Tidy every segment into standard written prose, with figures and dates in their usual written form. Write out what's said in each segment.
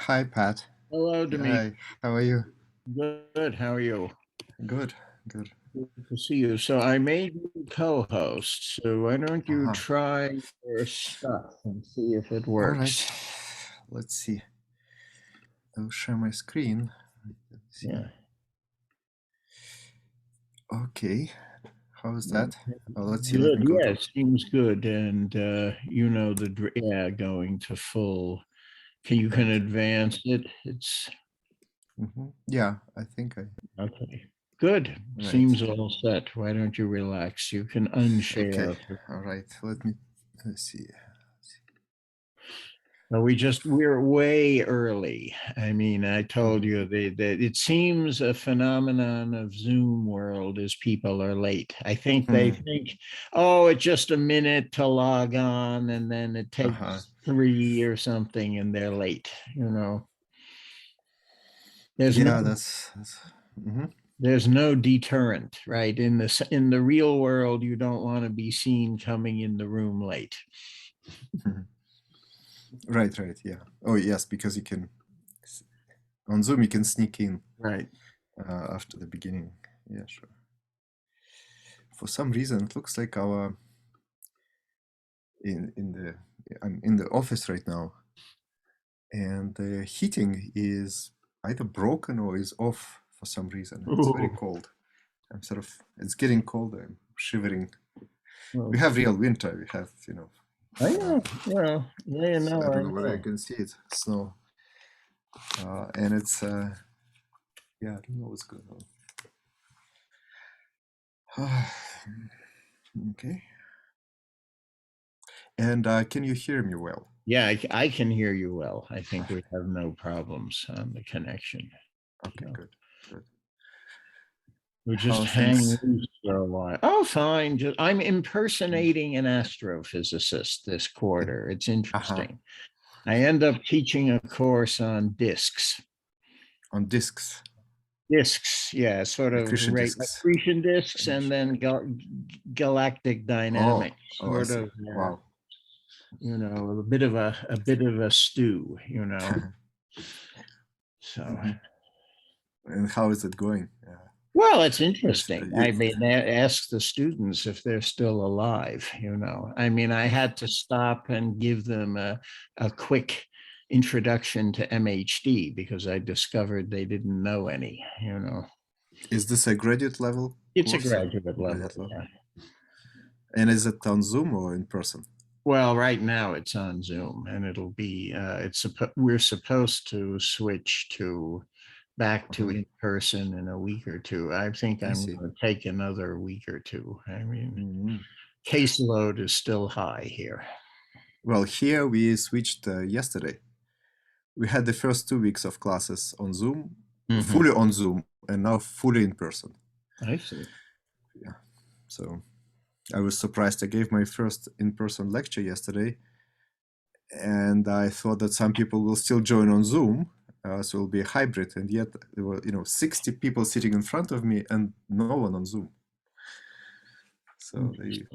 Hi, Pat. Hello, Dmitri. Hi, how are you? Good. How are you? Good, good. Good to see you. So I made you co-host. So why don't you try your stuff and see if it All works? right. Let's see. I'll share my screen. Let's see. Yeah. Okay. How is that? Oh, let's see. Good. Let me go Yeah, to... seems good. And you know going to full. You can advance it. It's Yeah, I think I... okay. Good. Right. Seems all set. Why don't you relax? You can unshare. Okay. All right. Let's see. We're way early. I mean, I told you that it seems a phenomenon of Zoom world is people are late. I think they think, oh, it's just a minute to log on and then it takes 3 or something and they're late, you know. There's no deterrent, right? In the real world, you don't want to be seen coming in the room late. Right, yeah. Oh, yes, because you can, on Zoom, you can sneak in. Right. After the beginning. Yeah, sure. For some reason, it looks like I'm in the office right now, and the heating is either broken or is off for some reason. It's very cold. It's getting colder. I'm shivering. We have real winter. We have, I know. Well, yeah, no, I don't know whether you can see it, snow. And it's, yeah, I don't know what's going on. Okay. And can you hear me well? Yeah, I can hear you well. I think we have no problems on the connection. Okay, good. We just hang loose for a while. Oh, fine. I'm impersonating an astrophysicist this quarter. It's interesting. I end up teaching a course on disks. On disks? Disks, yeah, sort of accretion disks, and then galactic dynamics. Wow. You know, a bit of a stew, you know. So. And how is it going? Well, it's interesting. I mean, ask the students if they're still alive, you know. I mean, I had to stop and give them a quick introduction to MHD because I discovered they didn't know any, you know. Is this a graduate level? It's a graduate level. Yeah. And is it on Zoom or in person? Well, right now it's on Zoom, and it'll be, we're supposed to switch back to in person in a week or two. I think I'm going to take another week or two. I mean, caseload is still high here. Well, here we switched yesterday. We had the first 2 weeks of classes on Zoom, fully on Zoom, and now fully in person. I see. Yeah. So I was surprised. I gave my first in-person lecture yesterday, and I thought that some people will still join on Zoom. So it'll be a hybrid, and yet there were 60 people sitting in front of me and no one on Zoom. So the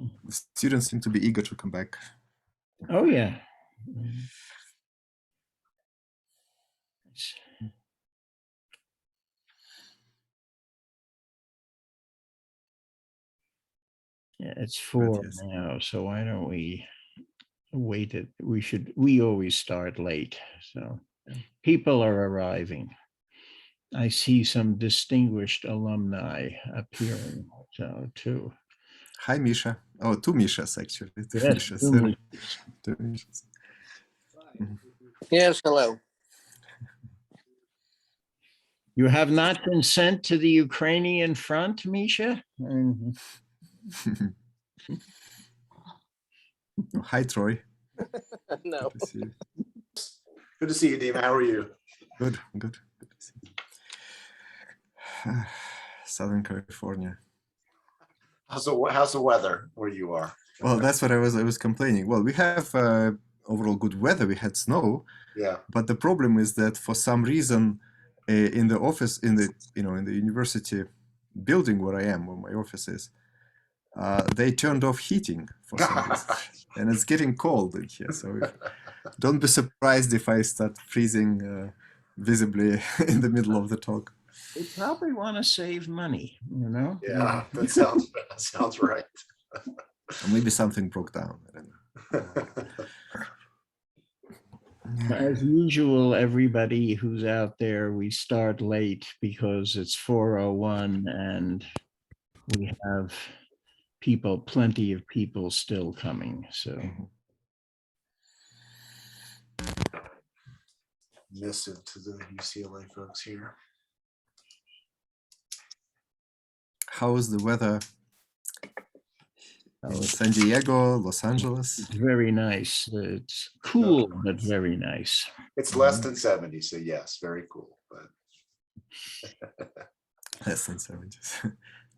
students seem to be eager to come back. Oh yeah. Yeah, it's 4 now, so why don't we wait it? We always start late, so people are arriving. I see some distinguished alumni appearing, so too. Hi, Misha. Oh, two Mishas, actually. Yes, two Mishas. Yes, hello. You have not been sent to the Ukrainian front, Misha? Hi, Troy. No. Good to see you. Good to see you, Dave. How are you? Good. Good to see you. Southern California. How's the weather where you are? Well, that's what I was complaining. Well, we have overall good weather. We had snow. Yeah. But the problem is that for some reason, in the office, in the university building where I am, where my office is, they turned off heating for some reason, and it's getting cold in here. So don't be surprised if I start freezing visibly in the middle of the talk. They probably want to save money, you know? Yeah, that sounds right. Or maybe something broke down. I don't know. As usual, everybody who's out there, we start late because it's 4:01 and we have plenty of people still coming. So Missive to the UCLA folks here. How is the weather in San Diego, Los Angeles? it's very nice. It's cool, but very nice. It's less than 70, so yes, very cool. But Less than 70.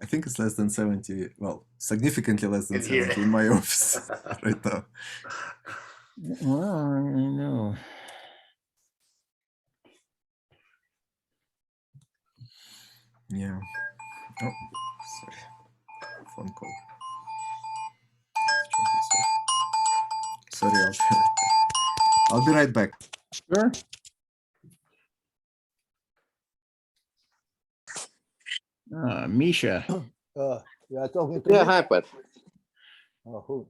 I think it's less than 70. Well, significantly less than In here. 70 in my office right now. Well, I know. Yeah. Oh, sorry. Phone call. Sorry, I'll be right back. Sure. Misha. You are talking to Yeah, me? hi, Pat. Oh, who?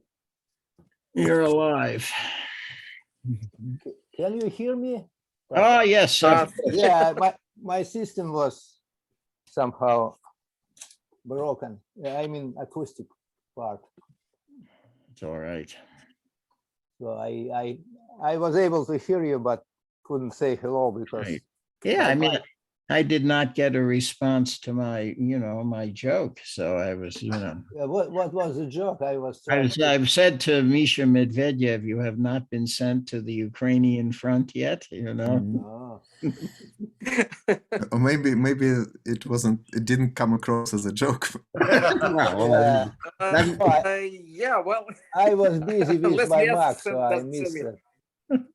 You're alive. Can you hear me? Oh, yes. Yeah, my system was somehow broken. I mean, acoustic part. It's all right. So I was able to hear you, but couldn't say hello because. Right. Yeah, I mean, I did not get a response to my, my joke. So I was, What was the joke? I was trying to. I've said to Misha Medvedev, you have not been sent to the Ukrainian front yet, Oh. Or maybe it didn't come across as a joke. Yeah. Yeah, well, I was busy with Unless my yes, Mac, so I that's missed it.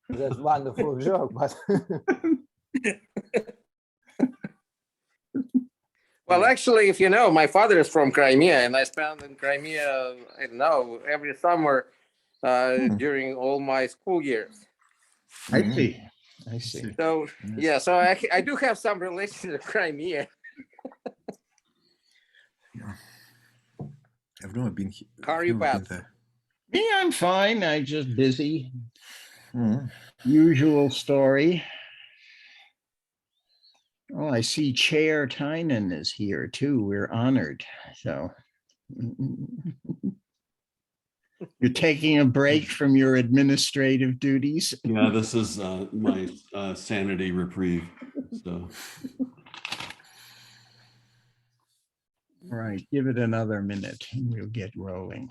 that wonderful joke. But Well, actually, if you know, my father is from Crimea, and I spent in Crimea, I don't know, every summer during all my school years. I see. So, yeah, so I do have some relation to Crimea. I've never been here. How are you, Pat? Me, I'm fine. I just busy. Mm. Usual story. Oh, I see Chair Tynan is here too. We're honored. So you're taking a break from your administrative duties. Yeah, this is my sanity reprieve. So, All right, give it another minute and we'll get rolling.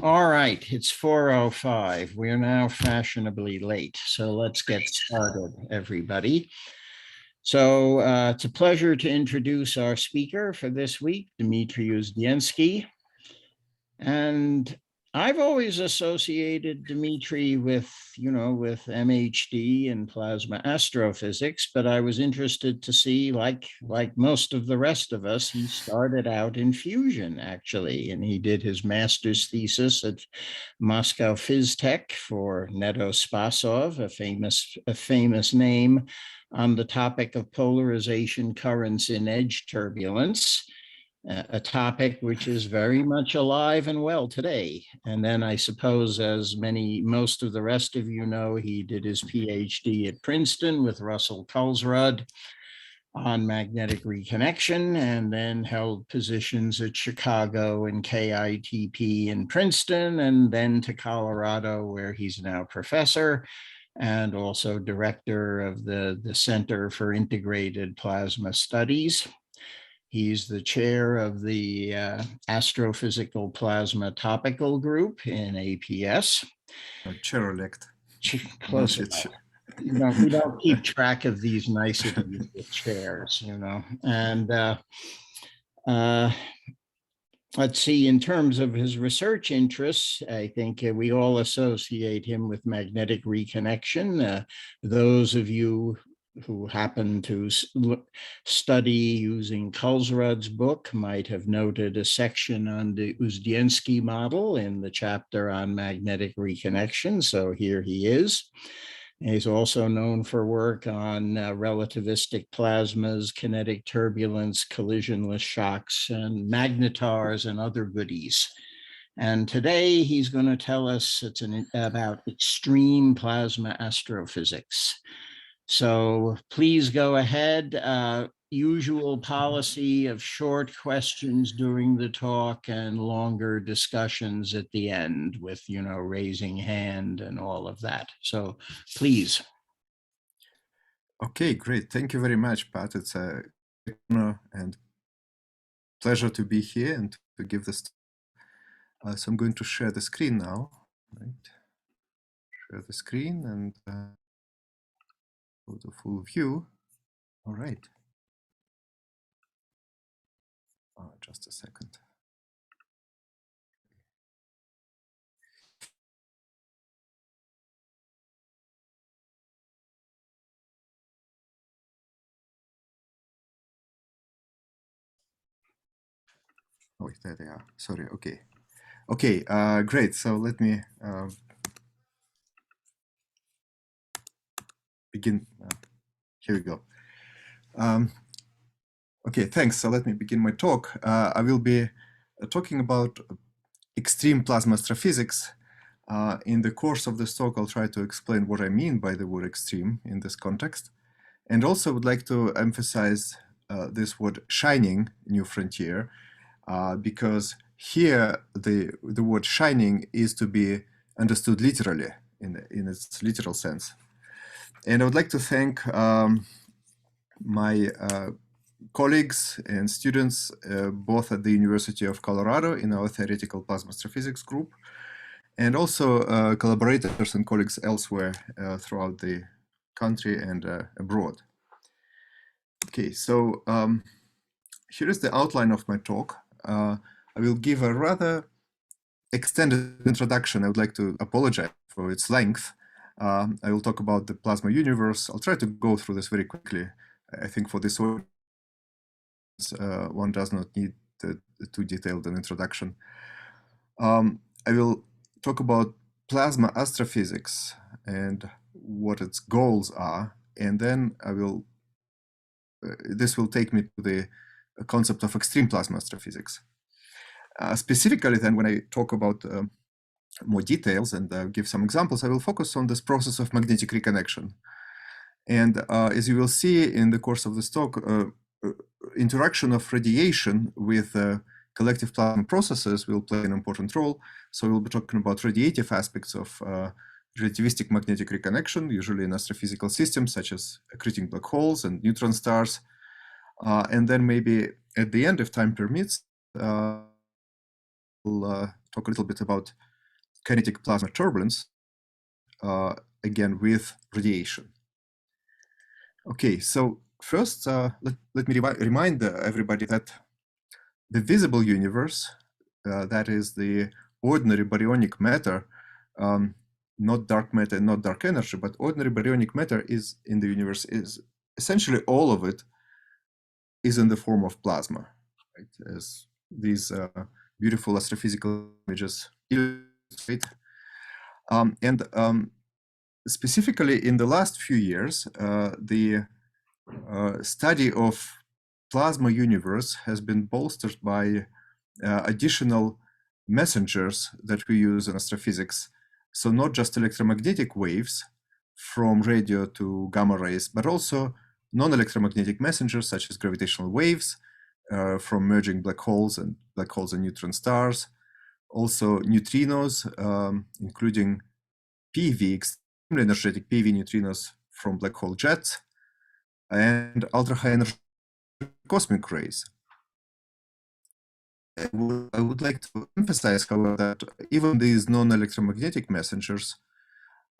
All right, it's 4:05. We're now fashionably late, so let's get started, everybody. So it's a pleasure to introduce our speaker for this week, Dmitri Uzdensky. And I've always associated Dmitri with, with MHD and plasma astrophysics, but I was interested to see, like most of the rest of us, he started out in fusion, actually, and he did his master's thesis at Moscow PhysTech for Neto Spasov, a famous name, on the topic of polarization currents in edge turbulence. A topic which is very much alive and well today. And then I suppose, as most of the rest of you know, he did his PhD at Princeton with Russell Kulsrud on magnetic reconnection, and then held positions at Chicago and KITP in Princeton, and then to Colorado, where he's now professor and also director of the Center for Integrated Plasma Studies. He's the chair of the Astrophysical Plasma Topical Group in APS. Chair-elect. Close enough. We don't keep track of these niceties with chairs, And let's see, in terms of his research interests, I think we all associate him with magnetic reconnection. Those of you who happen to study using Kulsrud's book might have noted a section on the Uzdensky model in the chapter on magnetic reconnection. So here he is. He's also known for work on relativistic plasmas, kinetic turbulence, collisionless shocks, and magnetars and other goodies. And today he's going to tell us about extreme plasma astrophysics. So please go ahead. Usual policy of short questions during the talk and longer discussions at the end with, raising hand and all of that. So please. Okay, great. Thank you very much, Pat. It's a honor and pleasure to be here and to give this. So I'm going to share the screen now. Right. Share the screen and go to full view. All right. Just a second. Oh, there they are. Sorry. Okay. Okay. Great. So let me begin. Here we go. Okay, thanks. So let me begin my talk. I will be talking about extreme plasma astrophysics. In the course of this talk, I'll try to explain what I mean by the word extreme in this context. And also would like to emphasize this word shining new frontier, because here the word shining is to be understood literally in its literal sense. And I would like to thank my colleagues and students, both at the University of Colorado in our theoretical plasma astrophysics group, and also collaborators and colleagues elsewhere throughout the country and abroad. Okay, so here is the outline of my talk. I will give a rather extended introduction. I would like to apologize for its length. I will talk about the plasma universe. I'll try to go through this very quickly. I think for this audience, one does not need too detailed an introduction. I will talk about plasma astrophysics and what its goals are, and then I will. This will take me to the concept of extreme plasma astrophysics. Specifically, then, when I talk about more details and give some examples, I will focus on this process of magnetic reconnection. And as you will see in the course of this talk, interaction of radiation with collective plasma processes will play an important role. So we'll be talking about radiative aspects of relativistic magnetic reconnection, usually in astrophysical systems such as accreting black holes and neutron stars. And then maybe at the end, if time permits, we'll talk a little bit about kinetic plasma turbulence, again with radiation. Okay, so first, let me remind everybody that the visible universe, that is the ordinary baryonic matter, not dark matter, not dark energy, but ordinary baryonic matter is in the universe, is essentially all of it is in the form of plasma, right? As these beautiful astrophysical images illustrate. Specifically in the last few years, the study of plasma universe has been bolstered by additional messengers that we use in astrophysics. So not just electromagnetic waves from radio to gamma rays, but also non-electromagnetic messengers such as gravitational waves from merging black holes and neutron stars. Also neutrinos, including PV, extremely energetic PV neutrinos from black hole jets, and ultra-high energy cosmic rays. I would like to emphasize, however, that even these non-electromagnetic messengers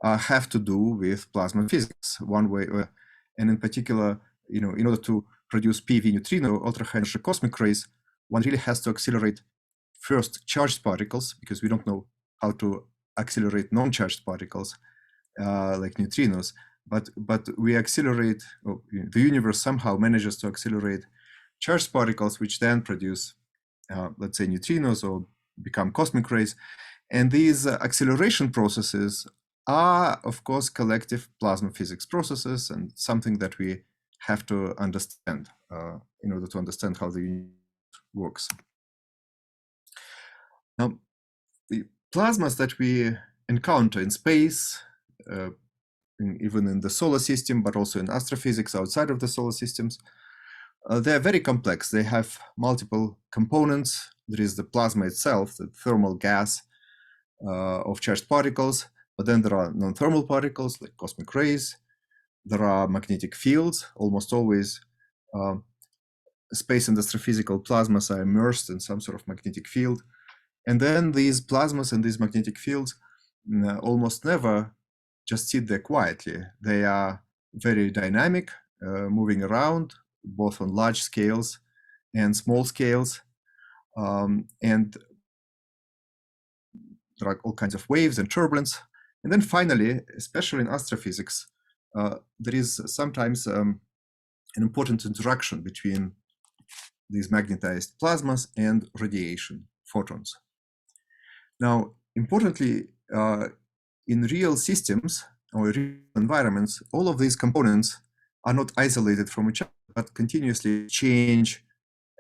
have to do with plasma physics one way, and in particular, in order to produce PV neutrino, ultra-high energy cosmic rays, one really has to accelerate first charged particles, because we don't know how to accelerate non-charged particles like neutrinos, but we accelerate, the universe somehow manages to accelerate charged particles, which then produce, let's say, neutrinos or become cosmic rays. And these acceleration processes are, of course, collective plasma physics processes, and something that we have to understand in order to understand how the universe works. Now, the plasmas that we encounter in space, even in the solar system, but also in astrophysics outside of the solar systems, they're very complex. They have multiple components. There is the plasma itself, the thermal gas of charged particles, but then there are non-thermal particles like cosmic rays. There are magnetic fields. Almost always space and astrophysical plasmas are immersed in some sort of magnetic field. And then these plasmas and these magnetic fields almost never just sit there quietly. They are very dynamic, moving around, both on large scales and small scales. And there are all kinds of waves and turbulence. And then finally, especially in astrophysics, there is sometimes an important interaction between these magnetized plasmas and radiation, photons. Now, importantly, in real systems or real environments, all of these components are not isolated from each other, but continuously change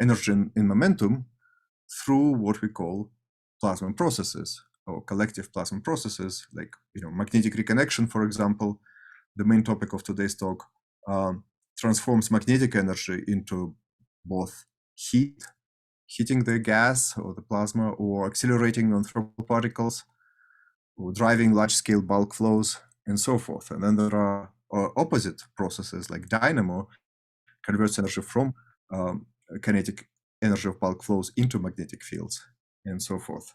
energy and momentum through what we call plasma processes or collective plasma processes, like magnetic reconnection, for example. The main topic of today's talk transforms magnetic energy into both heating the gas or the plasma, or accelerating non-thermal particles, or driving large-scale bulk flows, and so forth. And then there are opposite processes like dynamo, converts energy from kinetic energy of bulk flows into magnetic fields, and so forth.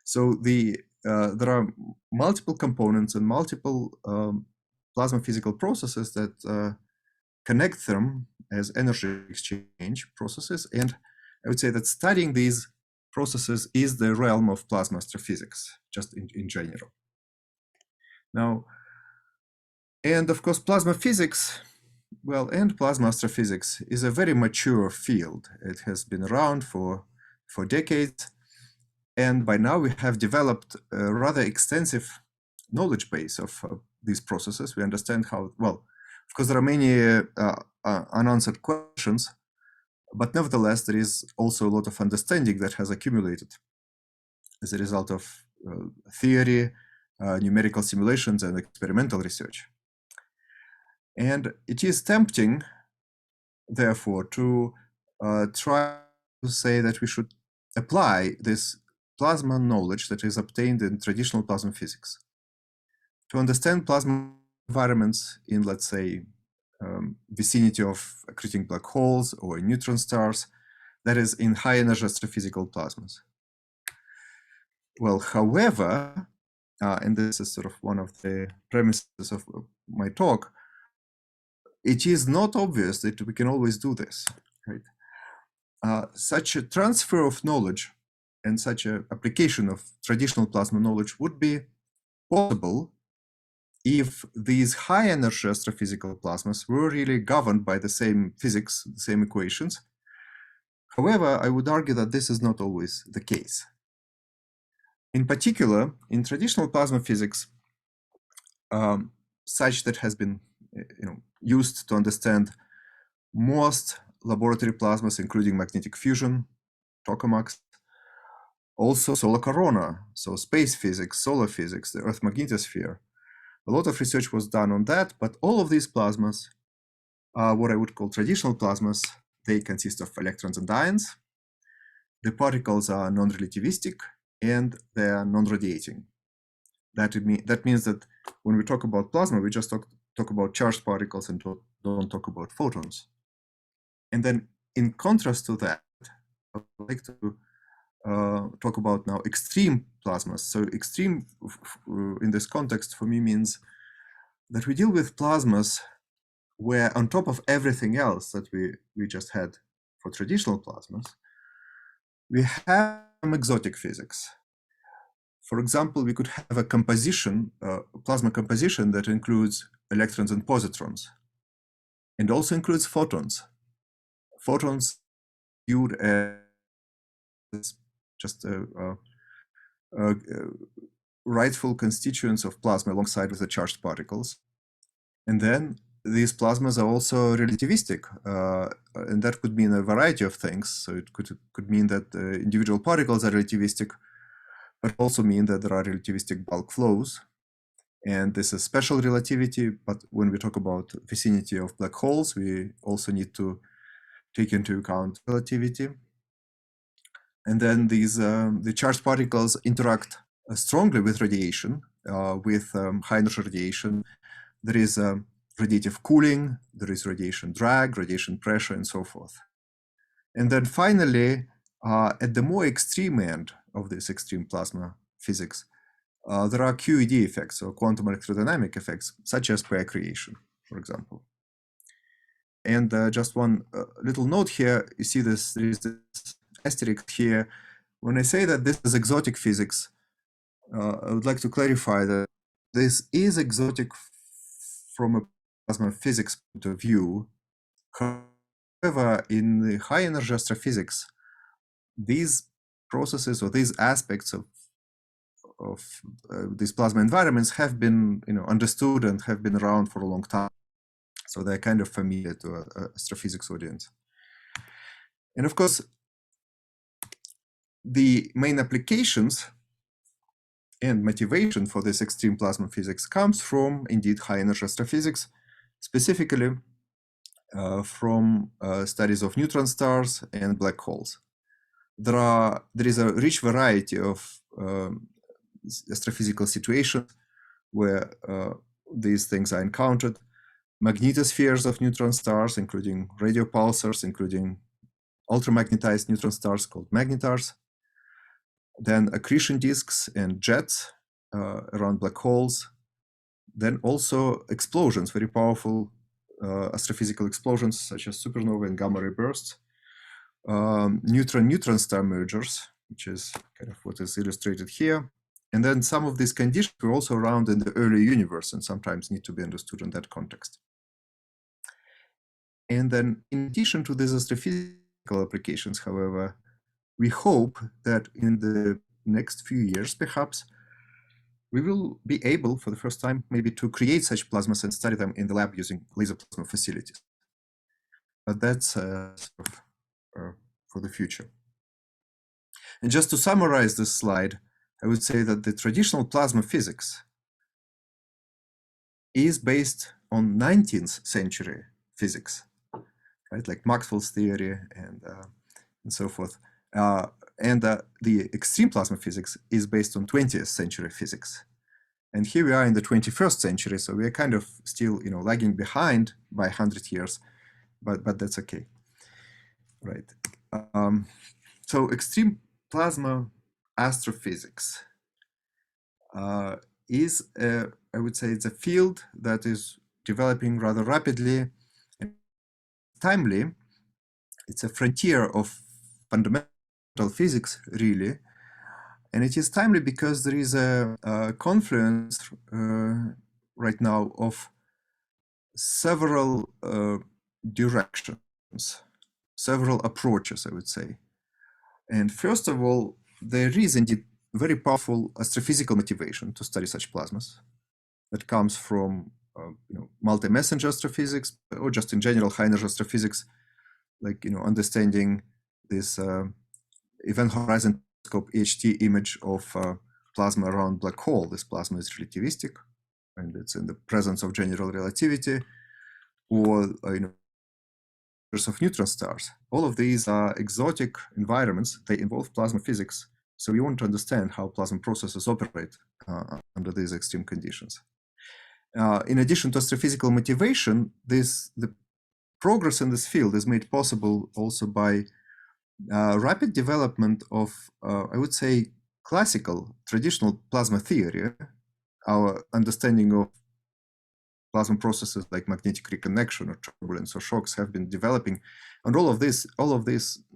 So there are multiple components and multiple plasma physical processes that connect them as energy exchange processes. And I would say that studying these processes is the realm of plasma astrophysics, just in general. Now, and of course, plasma physics, and plasma astrophysics is a very mature field. It has been around for decades. And by now we have developed a rather extensive knowledge base of these processes. We understand how, of course, there are many unanswered questions, but nevertheless, there is also a lot of understanding that has accumulated as a result of theory, numerical simulations, and experimental research. And it is tempting, therefore, to try to say that we should apply this plasma knowledge that is obtained in traditional plasma physics to understand plasma environments in, let's say, vicinity of accreting black holes or neutron stars, that is, in high energy astrophysical plasmas. Well, however, and this is sort of one of the premises of my talk, it is not obvious that we can always do this, right? Such a transfer of knowledge and such an application of traditional plasma knowledge would be possible if these high energy astrophysical plasmas were really governed by the same physics, the same equations. However, I would argue that this is not always the case. In particular, in traditional plasma physics, such that has been used to understand most laboratory plasmas, including magnetic fusion, tokamaks, also solar corona, so space physics, solar physics, the Earth magnetosphere. A lot of research was done on that, but all of these plasmas are what I would call traditional plasmas. They consist of electrons and ions. The particles are non-relativistic and they are non-radiating. That means that when we talk about plasma, we just talk about charged particles and don't talk about photons. And then in contrast to that, I would like to talk about now extreme plasmas. So extreme in this context for me means that we deal with plasmas where on top of everything else that we just had for traditional plasmas, we have some exotic physics. For example, we could have a composition, plasma composition that includes electrons and positrons, and also includes photons. Photons viewed as just rightful constituents of plasma alongside with the charged particles. And then these plasmas are also relativistic, and that could mean a variety of things. So it could mean that individual particles are relativistic, but also mean that there are relativistic bulk flows. And this is special relativity, but when we talk about vicinity of black holes, we also need to take into account relativity. And then these the charged particles interact strongly with radiation, with high energy radiation. There is radiative cooling, there is radiation drag, radiation pressure, and so forth. And then finally, at the more extreme end of this extreme plasma physics, there are QED effects, or quantum electrodynamic effects, such as accretion, for example. And just one little note here, you see this, there is this asterisk here. When I say that this is exotic physics, I would like to clarify that this is exotic from a plasma physics point of view. However, in the high energy astrophysics, these processes or these aspects of these plasma environments have been understood and have been around for a long time. So they're kind of familiar to an astrophysics audience. And of course, the main applications and motivation for this extreme plasma physics comes from, indeed, high energy astrophysics, specifically from studies of neutron stars and black holes. There is a rich variety of astrophysical situations where these things are encountered. Magnetospheres of neutron stars, including radio pulsars, including ultramagnetized neutron stars called magnetars. Then accretion disks and jets around black holes. Then also explosions, very powerful astrophysical explosions such as supernova and gamma ray bursts. Neutron-neutron star mergers, which is kind of what is illustrated here. And then some of these conditions were also around in the early universe and sometimes need to be understood in that context. And then in addition to these astrophysical applications, however, we hope that in the next few years, perhaps, we will be able, for the first time, maybe to create such plasmas and study them in the lab using laser plasma facilities. But that's sort of, for the future. And just to summarize this slide, I would say that the traditional plasma physics is based on 19th century physics, right? Like Maxwell's theory and so forth. The extreme plasma physics is based on 20th century physics. And here we are in the 21st century, so we are kind of still, lagging behind by 100 years, but that's okay, right? So extreme plasma astrophysics is, I would say, it's a field that is developing rather rapidly and timely. It's a frontier of fundamental physics, really. And it is timely because there is a confluence right now of several directions, several approaches, I would say. And first of all, there is indeed very powerful astrophysical motivation to study such plasmas that comes from multi-messenger astrophysics, or just in general high energy astrophysics, like understanding this event horizon telescope HT image of plasma around black hole. This plasma is relativistic, and it's in the presence of general relativity, or of neutron stars. All of these are exotic environments. They involve plasma physics. So we want to understand how plasma processes operate under these extreme conditions. In addition to astrophysical motivation, the progress in this field is made possible also by rapid development of, I would say, classical, traditional plasma theory. Our understanding of plasma processes like magnetic reconnection or turbulence or shocks have been developing. And all of this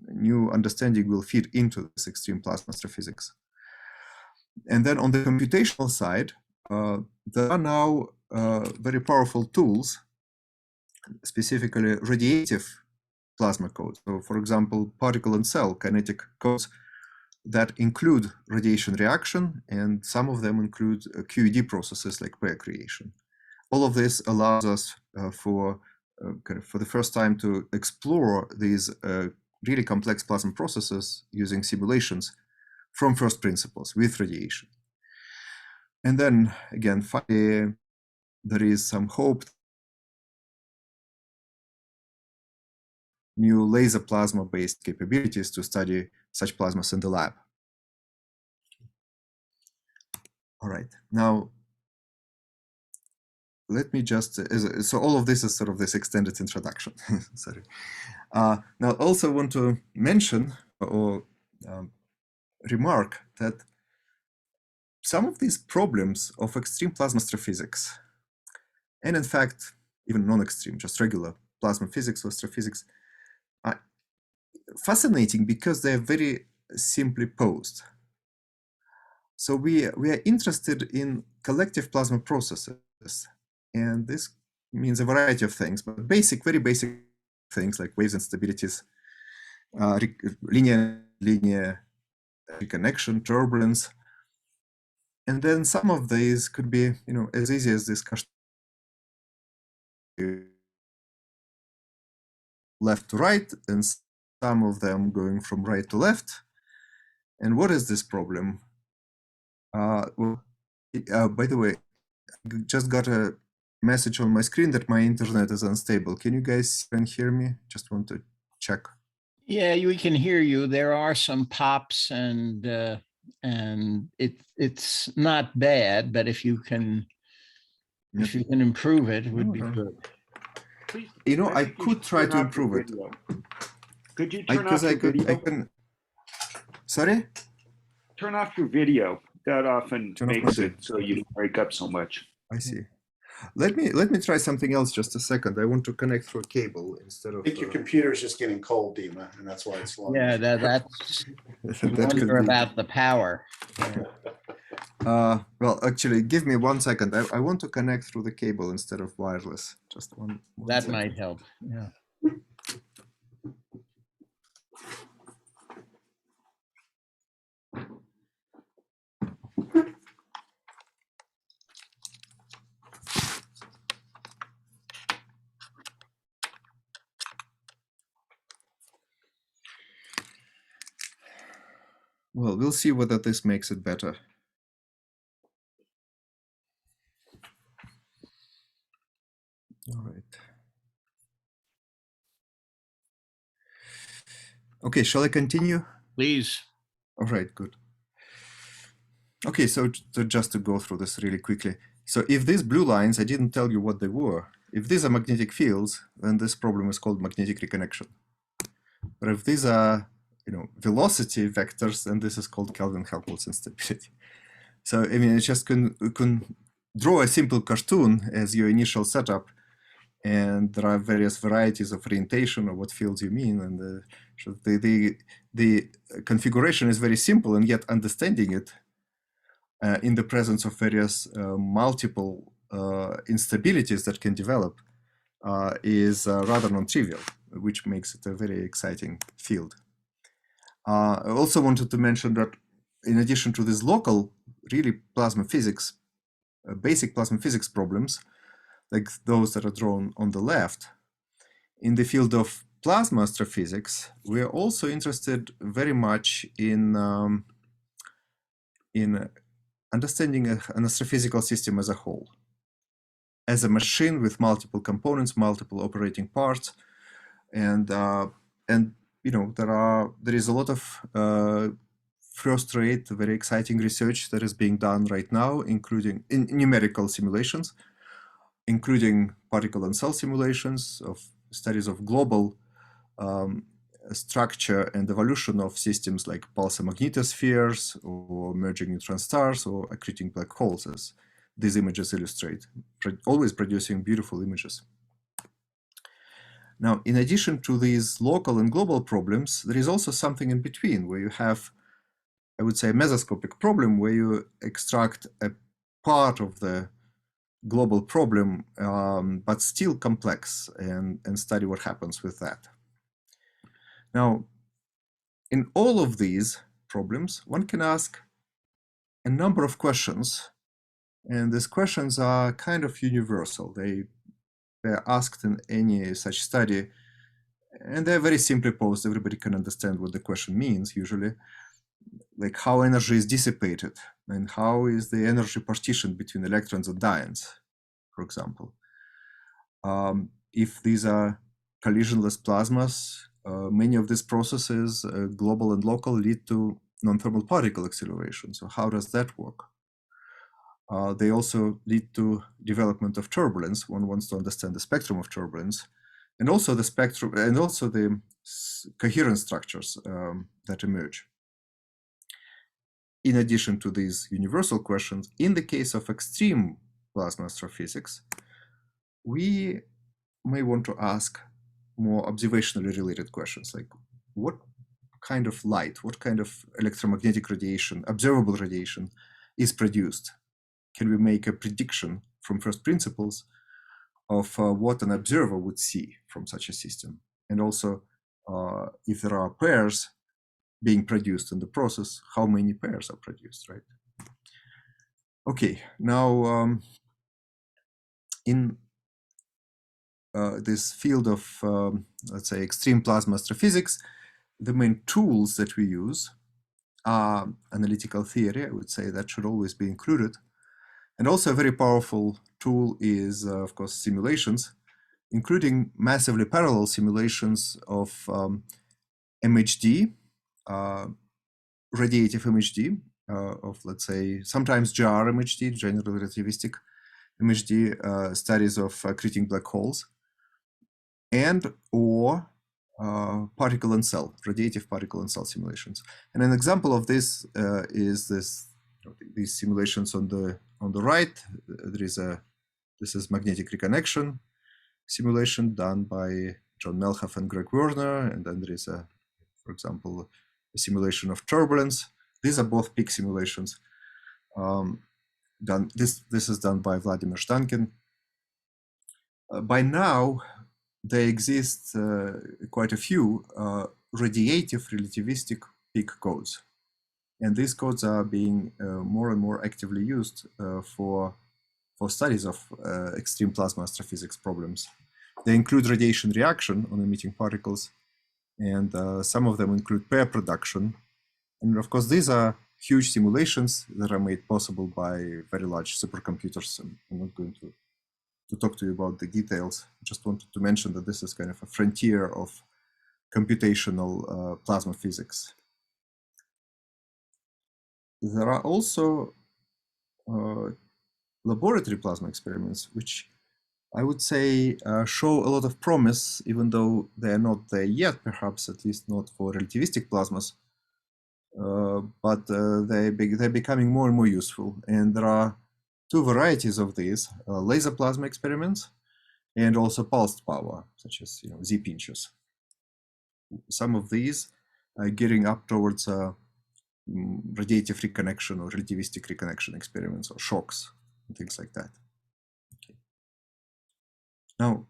new understanding will feed into this extreme plasma astrophysics. And then on the computational side, there are now very powerful tools, specifically radiative plasma codes. So for example, particle and cell kinetic codes that include radiation reaction, and some of them include QED processes like pair creation. All of this allows us for the first time to explore these really complex plasma processes using simulations from first principles with radiation. And then again, finally, there is some hope new laser plasma-based capabilities to study such plasmas in the lab. All right, now let me just, so all of this is sort of this extended introduction, sorry. Now also want to mention or remark that some of these problems of extreme plasma astrophysics, and in fact, even non-extreme, just regular plasma physics or astrophysics, are fascinating because they're very simply posed. So we are interested in collective plasma processes, and this means a variety of things, but very basic things like waves, instabilities, linear reconnection, turbulence, and then some of these could be, as easy as this left to right, and some of them going from right to left. And what is this problem? By the way, I just got a message on my screen that my internet is unstable. Can you guys hear me? Just want to check. Yeah, we can hear you. There are some pops, and it's not bad, but if you can improve it, it would be good. Please, I could try to improve it. Could you turn off your video? Sorry? Turn off your video. That often makes it so you don't break up so much. I see. Let me try something else just a second. I want to connect through a cable instead of. I think your computer is just getting cold, Dima, and that's why it's slow. Yeah, that's wonder about the power. Well, actually, give me 1 second. I want to connect through the cable instead of wireless. Just one that second. might help. Yeah. Well, we'll see whether this makes it better. All right. Okay, shall I continue? Please. All right, good. Okay, so just to go through this really quickly. So if these blue lines, I didn't tell you what they were. If these are magnetic fields, then this problem is called magnetic reconnection. But if these are, velocity vectors, then this is called Kelvin-Helmholtz instability. So, I mean, you just can draw a simple cartoon as your initial setup, and there are various varieties of orientation of what fields you mean, and the configuration is very simple, and yet understanding it in the presence of various multiple instabilities that can develop is rather non-trivial, which makes it a very exciting field. I also wanted to mention that in addition to these local, really plasma physics, basic plasma physics problems, like those that are drawn on the left, in the field of plasma astrophysics, we are also interested very much in understanding an astrophysical system as a whole, as a machine with multiple components, multiple operating parts, and there is a lot of first-rate, very exciting research that is being done right now, including in numerical simulations, including particle and cell simulations of studies of global structure and evolution of systems like pulsar magnetospheres or merging neutron stars or accreting black holes, as these images illustrate, always producing beautiful images. Now, in addition to these local and global problems, there is also something in between where you have, I would say, a mesoscopic problem where you extract a part of the global problem, but still complex, and study what happens with that. Now, in all of these problems, one can ask a number of questions, and these questions are kind of universal. They're asked in any such study, and they're very simply posed. Everybody can understand what the question means usually, like how energy is dissipated and how is the energy partitioned between electrons and ions, for example. If these are collisionless plasmas, many of these processes, global and local, lead to non-thermal particle acceleration. So how does that work? They also lead to development of turbulence. One wants to understand the spectrum of turbulence, and also the spectrum, and also the coherent structures that emerge. In addition to these universal questions, in the case of extreme plasma astrophysics, we may want to ask more observationally related questions, like what kind of light, what kind of electromagnetic radiation, observable radiation, is produced? Can we make a prediction from first principles of what an observer would see from such a system? And also, if there are pairs being produced in the process, how many pairs are produced, right? Okay, now in this field of, let's say, extreme plasma astrophysics, the main tools that we use are analytical theory. I would say that should always be included. And also a very powerful tool is, of course, simulations, including massively parallel simulations of MHD, radiative MHD, of, let's say, sometimes GR MHD, general relativistic MHD, studies of accreting black holes, and or particle and cell, radiative particle and cell simulations. And an example of this is these simulations on the right. This is magnetic reconnection simulation done by John Melhoff and Greg Werner, and then there is for example, a simulation of turbulence. These are both peak simulations. This is done by Vladimir Shtankin. By now, there exist quite a few radiative relativistic peak codes. And these codes are being more and more actively used for studies of extreme plasma astrophysics problems. They include radiation reaction on emitting particles, and some of them include pair production. And of course, these are huge simulations that are made possible by very large supercomputers. And I'm not going to talk to you about the details. I just wanted to mention that this is kind of a frontier of computational plasma physics. There are also laboratory plasma experiments, which I would say show a lot of promise, even though they're not there yet, perhaps at least not for relativistic plasmas, but they're becoming more and more useful. And there are two varieties of these, laser plasma experiments and also pulsed power, such as Z-pinches. Some of these are gearing up towards radiative reconnection or relativistic reconnection experiments or shocks and things like that. Okay. Now,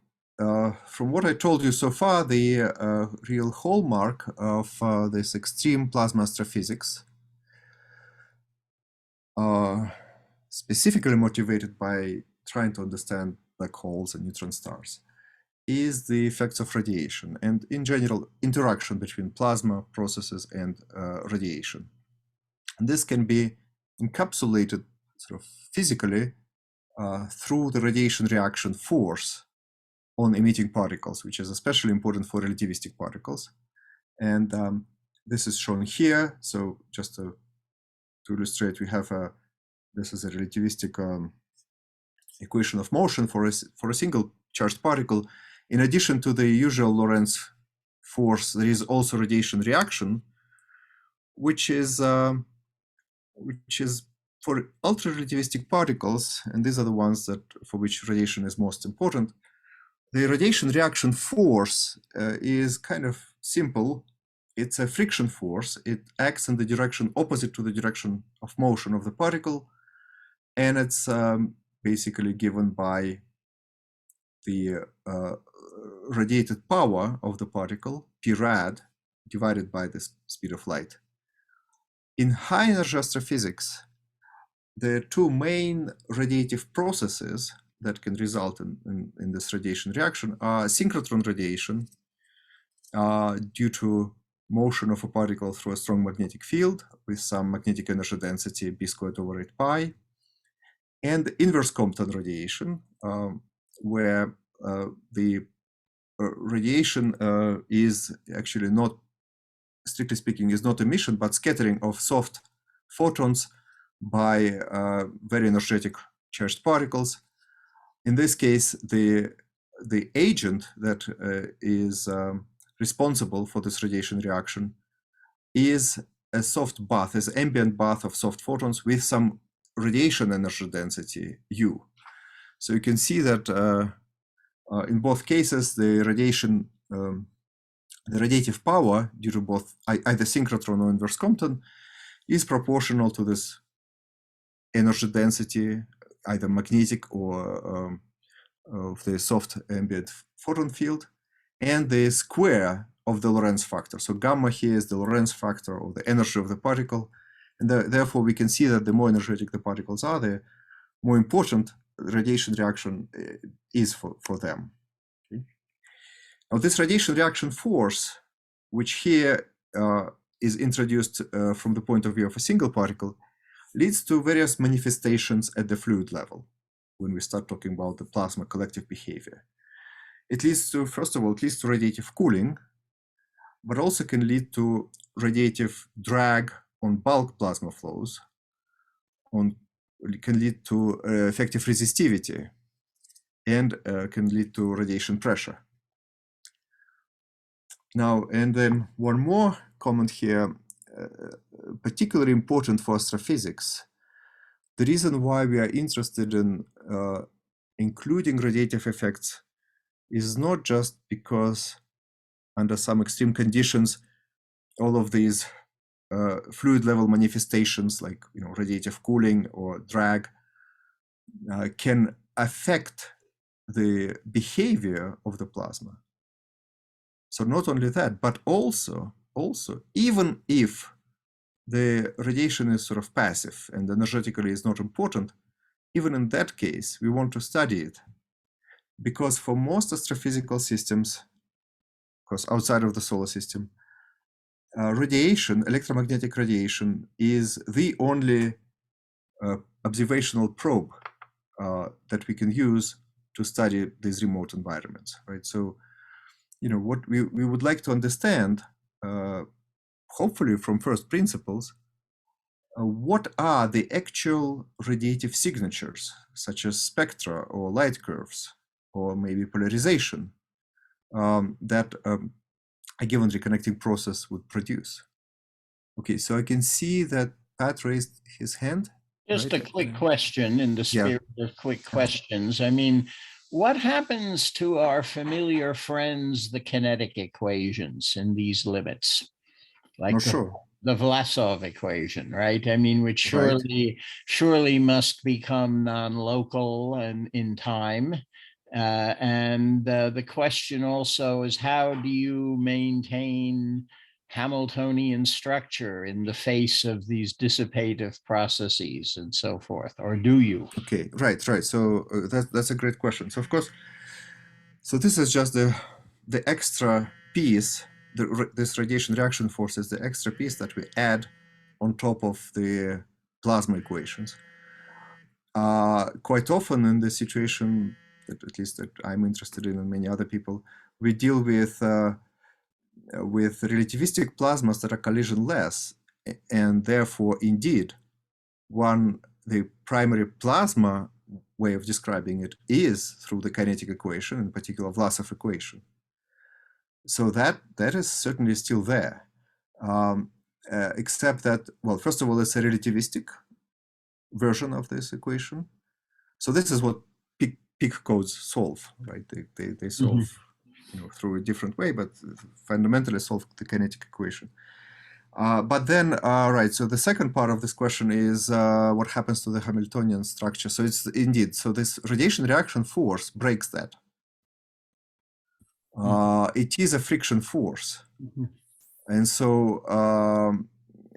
from what I told you so far, the real hallmark of this extreme plasma astrophysics, specifically motivated by trying to understand black holes and neutron stars, is the effects of radiation and, in general, interaction between plasma processes and radiation. And this can be encapsulated sort of physically through the radiation reaction force on emitting particles, which is especially important for relativistic particles. And this is shown here. So just to illustrate, we have this is a relativistic equation of motion for a single charged particle. In addition to the usual Lorentz force, there is also radiation reaction, which is for ultra-relativistic particles, and these are the ones that for which radiation is most important, the radiation reaction force is kind of simple. It's a friction force. It acts in the direction opposite to the direction of motion of the particle, and it's basically given by the radiated power of the particle, p rad, divided by the speed of light. In high energy astrophysics, the two main radiative processes that can result in this radiation reaction are synchrotron radiation due to motion of a particle through a strong magnetic field with some magnetic energy density b squared over 8 pi, and inverse Compton radiation, where the radiation is actually not, strictly speaking, is not emission, but scattering of soft photons by very energetic charged particles. In this case, the agent that is responsible for this radiation reaction is a soft bath, is ambient bath of soft photons with some radiation energy density U. So you can see that in both cases, the radiation, the radiative power due to both either synchrotron or inverse Compton is proportional to this energy density, either magnetic or of the soft ambient photon field, and the square of the Lorentz factor. So gamma here is the Lorentz factor of the energy of the particle, and therefore we can see that the more energetic the particles are, the more important radiation reaction is for them. Okay. Now this radiation reaction force, which here is introduced from the point of view of a single particle, leads to various manifestations at the fluid level when we start talking about the plasma collective behavior. It leads to, first of all, it leads to radiative cooling, but also can lead to radiative drag on bulk plasma flows, can lead to effective resistivity, and can lead to radiation pressure. Now, and then one more comment here, particularly important for astrophysics. The reason why we are interested in including radiative effects is not just because under some extreme conditions, all of these fluid level manifestations like radiative cooling or drag can affect the behavior of the plasma. So not only that, but also even if the radiation is sort of passive and energetically is not important, even in that case, we want to study it. Because for most astrophysical systems, of course, outside of the solar system, radiation, electromagnetic radiation, is the only observational probe that we can use to study these remote environments, right? So, what we would like to understand, hopefully from first principles, what are the actual radiative signatures, such as spectra or light curves, or maybe polarization, that a given reconnecting process would produce. Okay, so I can see that Pat raised his hand. Just right? a quick question in the spirit of quick questions. I mean, what happens to our familiar friends, the kinetic equations in these limits? Like the Vlasov equation, right? I mean, which surely must become non-local and in time. And the question also is, how do you maintain Hamiltonian structure in the face of these dissipative processes and so forth, or do you? Okay, right. So that's a great question. So of course, so this is just the extra piece. This radiation reaction force is the extra piece that we add on top of the plasma equations. Quite often in the situation that at least that I'm interested in and many other people, we deal with relativistic plasmas that are collisionless, and therefore, indeed, the primary plasma way of describing it is through the kinetic equation, in particular Vlasov equation. So that is certainly still there, except that, well, first of all, it's a relativistic version of this equation. So this is what peak codes solve, right? They solve through a different way, but fundamentally solve the kinetic equation. But then, right, so the second part of this question is what happens to the Hamiltonian structure. So it's indeed, so this radiation reaction force breaks that. It is a friction force. And so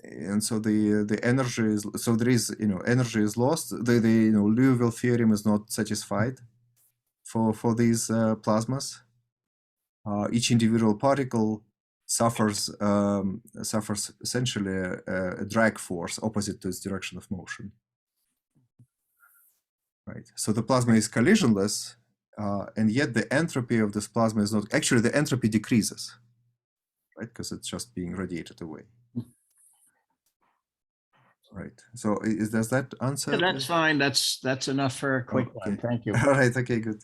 the energy is, so there is, energy is lost. The Liouville theorem is not satisfied for these plasmas. Each individual particle suffers essentially a drag force opposite to its direction of motion. Right. So the plasma is collisionless, and yet the entropy of this plasma is not. Actually, the entropy decreases, right? Because it's just being radiated away. Right. So does that answer? Yeah, that's fine. That's enough for a quick one. Thank you. All right. Okay. Good.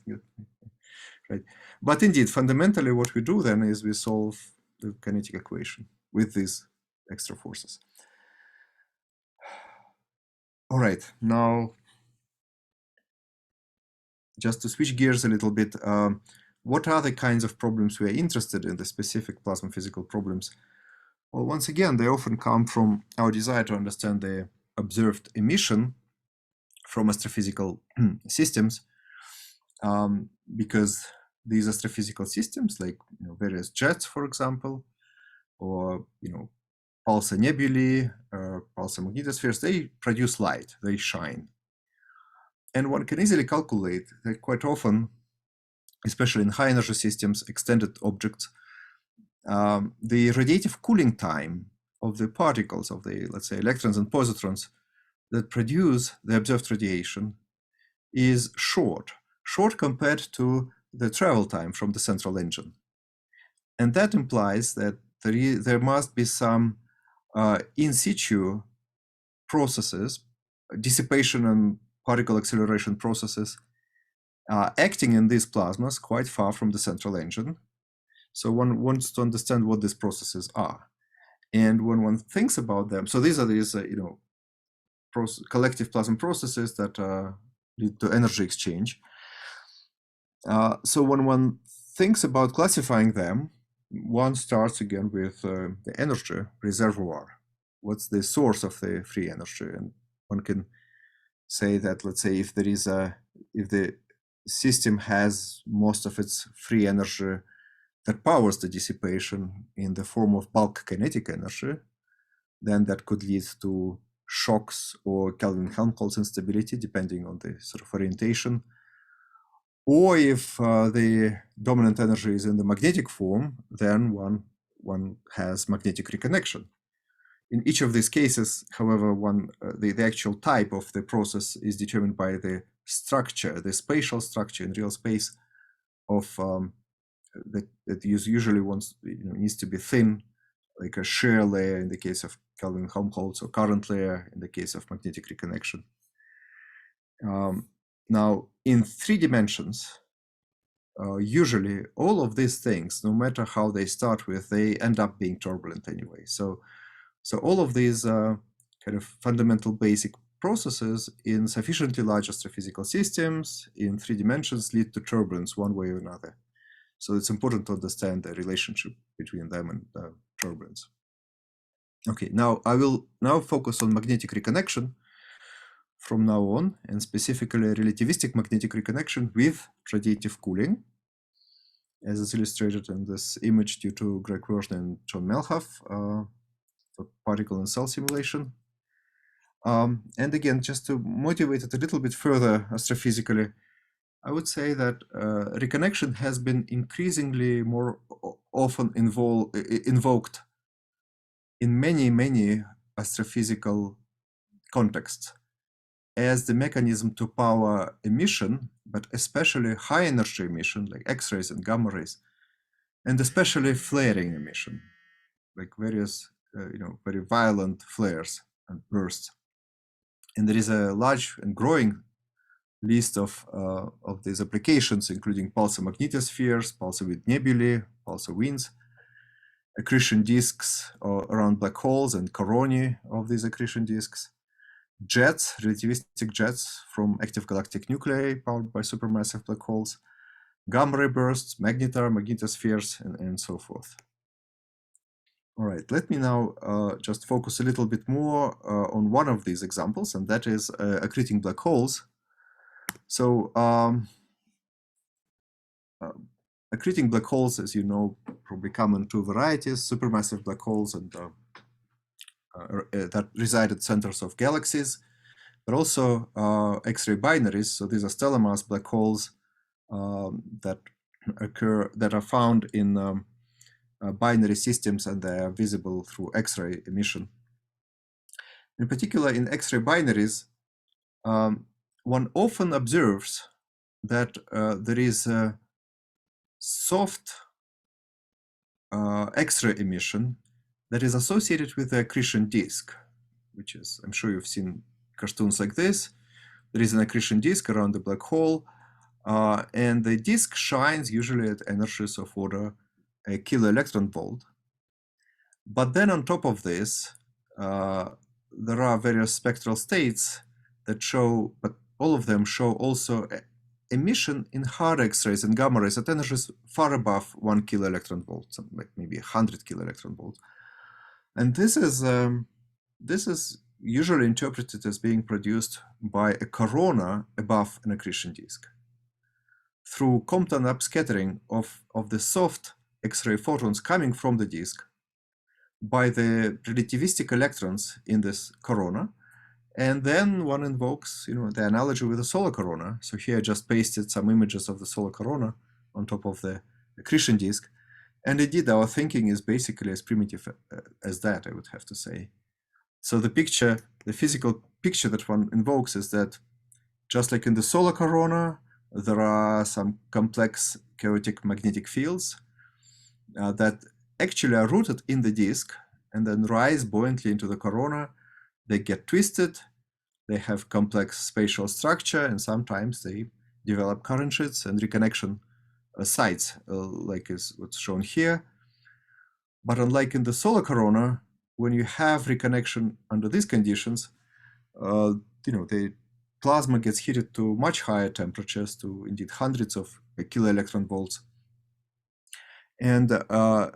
Right. But indeed, fundamentally, what we do then is we solve the kinetic equation with these extra forces. All right. Now, just to switch gears a little bit, what are the kinds of problems we are interested in, the specific plasma physical problems? Well, once again, they often come from our desire to understand the observed emission from astrophysical systems, because these astrophysical systems, like various jets, for example, or pulsar nebulae, pulsar magnetospheres, they produce light, they shine. And one can easily calculate that quite often, especially in high energy systems, extended objects, the radiative cooling time of the particles of the, let's say, electrons and positrons that produce the observed radiation is short compared to the travel time from the central engine. And that implies that there must be some in situ processes, dissipation and particle acceleration processes acting in these plasmas quite far from the central engine. So one wants to understand what these processes are. And when one thinks about them, so these are these collective plasma processes that lead to energy exchange. So when one thinks about classifying them, one starts again with the energy reservoir. What's the source of the free energy? And one can say that, let's say, if the system has most of its free energy that powers the dissipation in the form of bulk kinetic energy, then that could lead to shocks or Kelvin-Helmholtz instability, depending on the sort of orientation. Or if the dominant energy is in the magnetic form, then one has magnetic reconnection. In each of these cases, however, the actual type of the process is determined by the structure, the spatial structure in real space of that usually needs to be thin, like a shear layer in the case of Kelvin-Helmholtz, or current layer in the case of magnetic reconnection. Now, in 3 dimensions, usually all of these things, no matter how they start with, they end up being turbulent anyway. So all of these kind of fundamental basic processes in sufficiently large astrophysical systems in 3 dimensions lead to turbulence one way or another. So it's important to understand the relationship between them and turbulence. Okay, now I will focus on magnetic reconnection from now on, and specifically relativistic magnetic reconnection with radiative cooling, as is illustrated in this image due to Greg Werner and John Melhoff for particle and cell simulation. And again, just to motivate it a little bit further astrophysically, I would say that reconnection has been increasingly more often invoked in many astrophysical contexts as the mechanism to power emission, but especially high energy emission like X-rays and gamma rays, and especially flaring emission, like various very violent flares and bursts. And there is a large and growing list of these applications, including pulsar magnetospheres, pulsar wind nebulae, pulsar winds, accretion disks around black holes and coronae of these accretion disks, jets, relativistic jets from active galactic nuclei powered by supermassive black holes, gamma ray bursts, magnetospheres, and so forth. All right, let me now just focus a little bit more on one of these examples, and that is accreting black holes. So accreting black holes, as you know, probably come in two varieties: supermassive black holes and that reside at centers of galaxies, but also X-ray binaries. So these are stellar mass black holes that are found in binary systems, and they are visible through X-ray emission. In particular, in X-ray binaries, one often observes that there is a soft X-ray emission that is associated with the accretion disk, which is, I'm sure you've seen cartoons like this. There is an accretion disk around the black hole, and the disk shines usually at energies of order a kilo-electron volt. But then on top of this, there are various spectral states that show, but all of them show also emission in hard X-rays and gamma rays at energies far above 1 kilo-electron volt, like maybe 100 kilo-electron volt. And this is usually interpreted as being produced by a corona above an accretion disk through Compton upscattering of the soft X-ray photons coming from the disk by the relativistic electrons in this corona. And then one invokes, the analogy with the solar corona. So here I just pasted some images of the solar corona on top of the accretion disk. And indeed, our thinking is basically as primitive as that, I would have to say. So the physical picture that one invokes is that just like in the solar corona, there are some complex chaotic magnetic fields that actually are rooted in the disk and then rise buoyantly into the corona. They get twisted, they have complex spatial structure, and sometimes they develop current sheets and reconnection sites, like is what's shown here. But unlike in the solar corona, when you have reconnection under these conditions, the plasma gets heated to much higher temperatures, to indeed hundreds of kilo-electron volts. And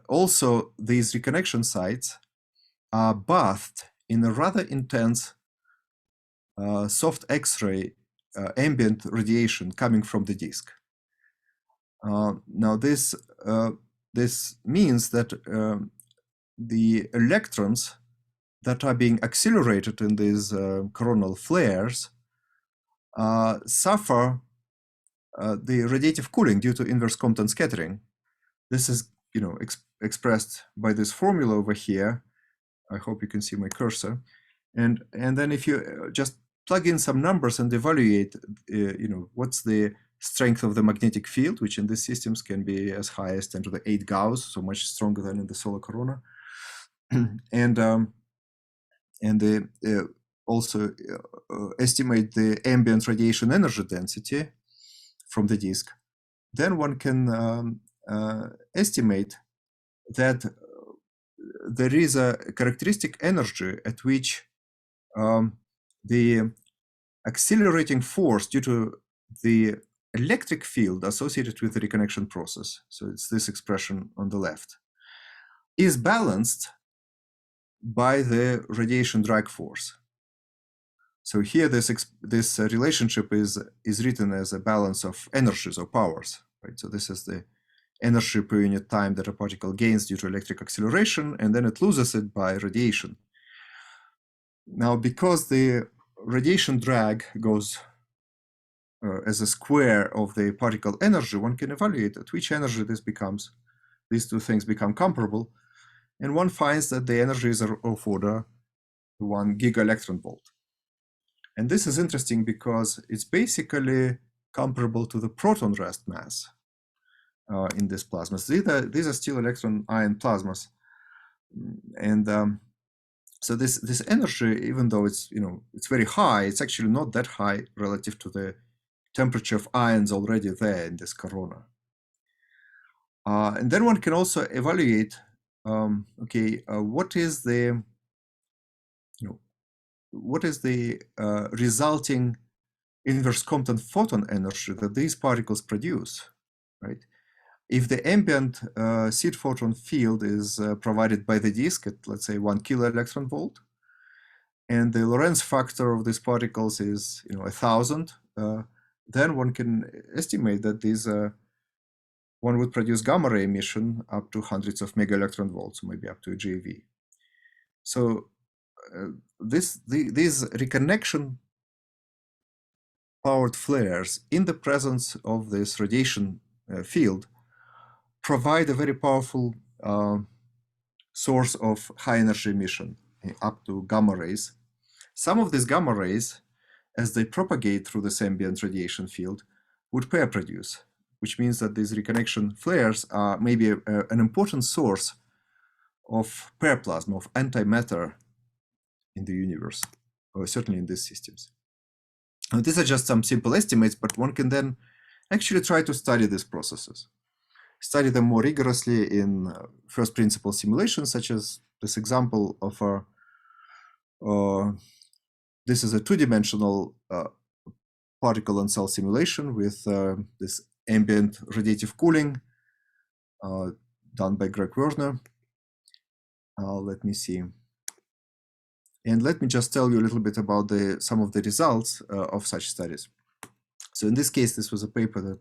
also these reconnection sites are bathed in a rather intense soft X-ray ambient radiation coming from the disk. Now this means that the electrons that are being accelerated in these coronal flares suffer the radiative cooling due to inverse Compton scattering. This is, expressed by this formula over here. I hope you can see my cursor. And then if you just plug in some numbers and evaluate, what's the strength of the magnetic field, which in these systems can be as high as 10 to the 8 Gauss, so much stronger than in the solar corona. And also estimate the ambient radiation energy density from the disk. Then one can estimate that there is a characteristic energy at which the accelerating force due to the electric field associated with the reconnection process, so it's this expression on the left, is balanced by the radiation drag force. So here this relationship is written as a balance of energies or powers, right? So this is the energy per unit time that a particle gains due to electric acceleration, and then it loses it by radiation. Now, because the radiation drag goes as a square of the particle energy, one can evaluate at which energy these two things become comparable, and one finds that the energies are of order 1 giga-electron volt. And this is interesting because it's basically comparable to the proton rest mass in these plasmas. These are still electron ion plasmas, and so this energy, even though it's very high, it's actually not that high relative to the temperature of ions already there in this corona. And then one can also evaluate, what is the what is the resulting inverse Compton photon energy that these particles produce, right? If the ambient seed photon field is provided by the disk at, let's say, 1 kilo-electron-volt, and the Lorentz factor of these particles is 1,000, then one can estimate that these one would produce gamma ray emission up to hundreds of mega-electron-volts, maybe up to a GeV. So these reconnection powered flares in the presence of this radiation field provide a very powerful source of high energy emission, up to gamma rays. Some of these gamma rays, as they propagate through this ambient radiation field, would pair produce, which means that these reconnection flares are maybe an important source of pair plasma, of antimatter in the universe, or certainly in these systems. Now, these are just some simple estimates, but one can then actually try to study these processes, study them more rigorously in first principle simulations, such as this example of this is a two-dimensional particle and cell simulation with this ambient radiative cooling done by Greg Werner. Let me see. And let me just tell you a little bit about some of the results of such studies. So in this case, this was a paper that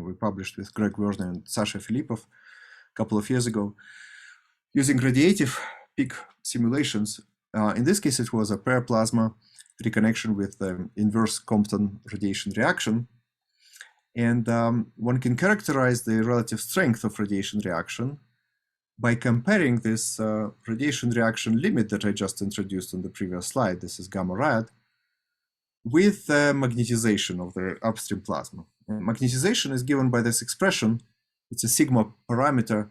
we published with Greg Werner and Sasha Filipov a couple of years ago, using radiative peak simulations. In this case, it was a pair plasma reconnection with the inverse Compton radiation reaction. And one can characterize the relative strength of radiation reaction by comparing this radiation reaction limit that I just introduced on the previous slide, this is gamma rad, with magnetization of the upstream plasma. And magnetization is given by this expression. It's a sigma parameter.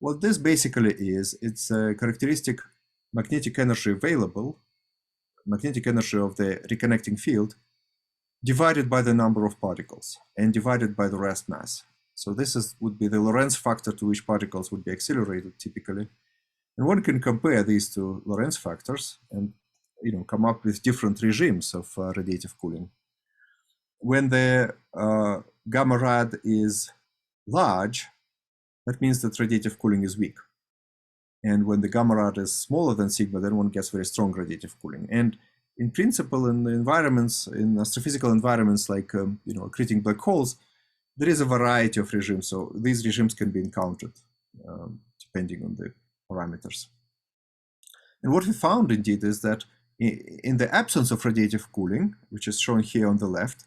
What this basically is, it's a characteristic magnetic energy available, magnetic energy of the reconnecting field, divided by the number of particles and divided by the rest mass. So this would be the Lorentz factor to which particles would be accelerated typically. And one can compare these two Lorentz factors and come up with different regimes of radiative cooling. When the gamma rad is large, that means that radiative cooling is weak. And when the gamma rad is smaller than sigma, then one gets very strong radiative cooling. And in principle, in the environments, in astrophysical environments like accreting black holes, there is a variety of regimes. So these regimes can be encountered depending on the parameters. And what we found indeed is that in the absence of radiative cooling, which is shown here on the left,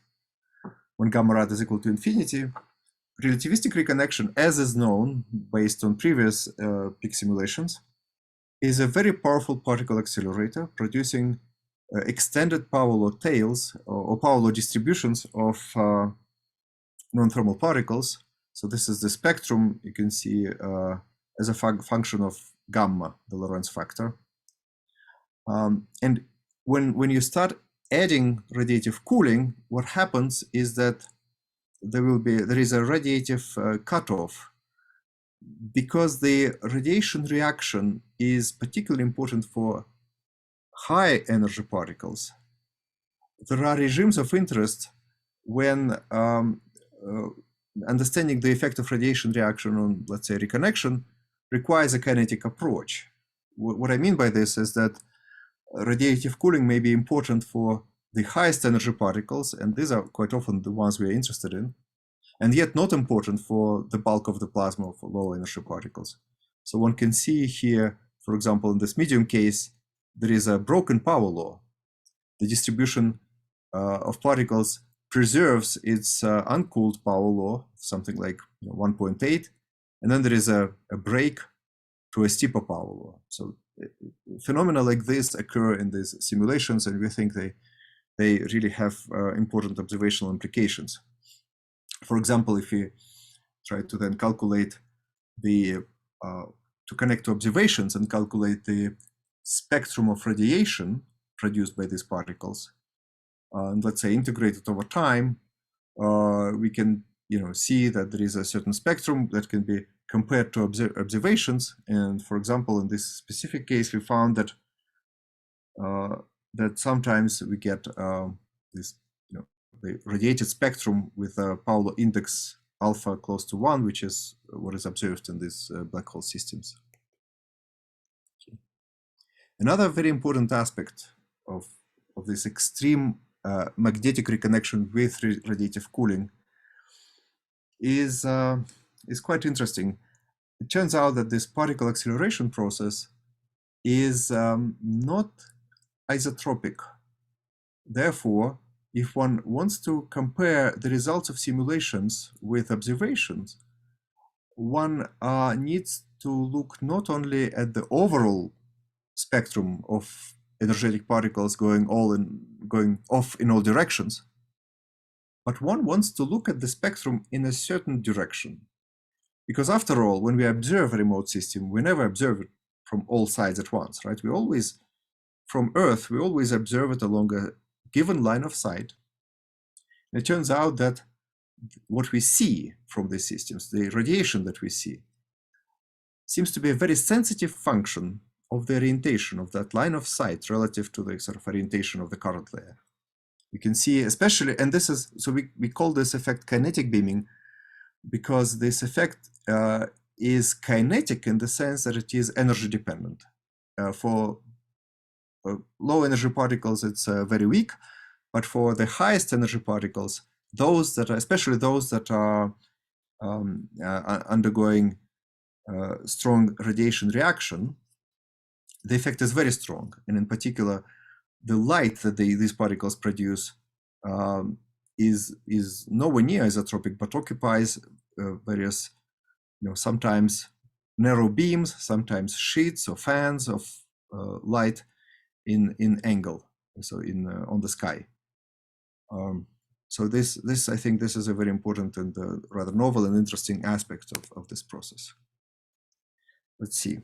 when gamma rad is equal to infinity, relativistic reconnection, as is known based on previous peak simulations, is a very powerful particle accelerator producing extended power law tails or power law distributions of non-thermal particles. So this is the spectrum you can see as a function of gamma, the Lorentz factor. And when you start adding radiative cooling, what happens is that there is a radiative cutoff, because the radiation reaction is particularly important for high energy particles. There are regimes of interest when understanding the effect of radiation reaction on, let's say, reconnection requires a kinetic approach. What I mean by this is that radiative cooling may be important for the highest energy particles, and these are quite often the ones we are interested in, and yet not important for the bulk of the plasma for low energy particles. So one can see here, for example, in this medium case, there is a broken power law. The distribution of particles preserves its uncooled power law, something like 1.8, and then there is a break to a steeper power law. So phenomena like this occur in these simulations, and we think they really have important observational implications. For example, if we try to then calculate to connect to observations and calculate the spectrum of radiation produced by these particles, and let's say integrate it over time, we can see that there is a certain spectrum that can be compared to observations. And for example, in this specific case, we found that that sometimes we get this, the radiated spectrum with a Pauli index alpha close to 1, which is what is observed in these black hole systems. Okay. Another very important aspect of this extreme magnetic reconnection with radiative cooling is quite interesting. It turns out that this particle acceleration process is not isotropic. Therefore, if one wants to compare the results of simulations with observations, one needs to look not only at the overall spectrum of energetic particles going off in all directions, but one wants to look at the spectrum in a certain direction. Because after all, when we observe a remote system, we never observe it from all sides at once, right? We always, from Earth, we always observe it along a given line of sight. And it turns out that what we see from these systems, the radiation that we see, seems to be a very sensitive function of the orientation of that line of sight relative to the sort of orientation of the current layer. You can see especially, and this is, so we call this effect kinetic beaming, because this effect is kinetic in the sense that it is energy dependent. For low energy particles, it's very weak, but for the highest energy particles, those that are, especially those that are undergoing strong radiation reaction, the effect is very strong. And in particular, the light that these particles produce is nowhere near isotropic, but occupies various, sometimes narrow beams, sometimes sheets or fans of light in angle, so on the sky. So this I think this is a very important and rather novel and interesting aspect of this process. Let's see.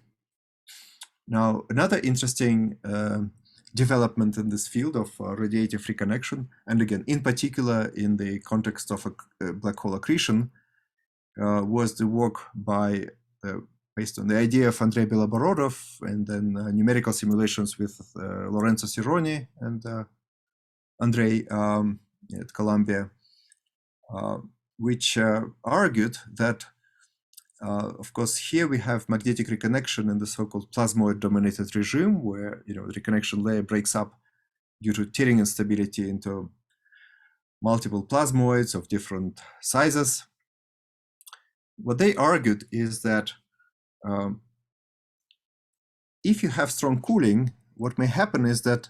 Now, another interesting development in this field of radiative reconnection, and again, in particular in the context of a black hole accretion, was the work based on the idea of Andrei Beloborodov, and then numerical simulations with Lorenzo Cironi and Andrei at Columbia, which argued that, of course, here we have magnetic reconnection in the so-called plasmoid-dominated regime, where the reconnection layer breaks up due to tearing instability into multiple plasmoids of different sizes. What they argued is that if you have strong cooling, what may happen is that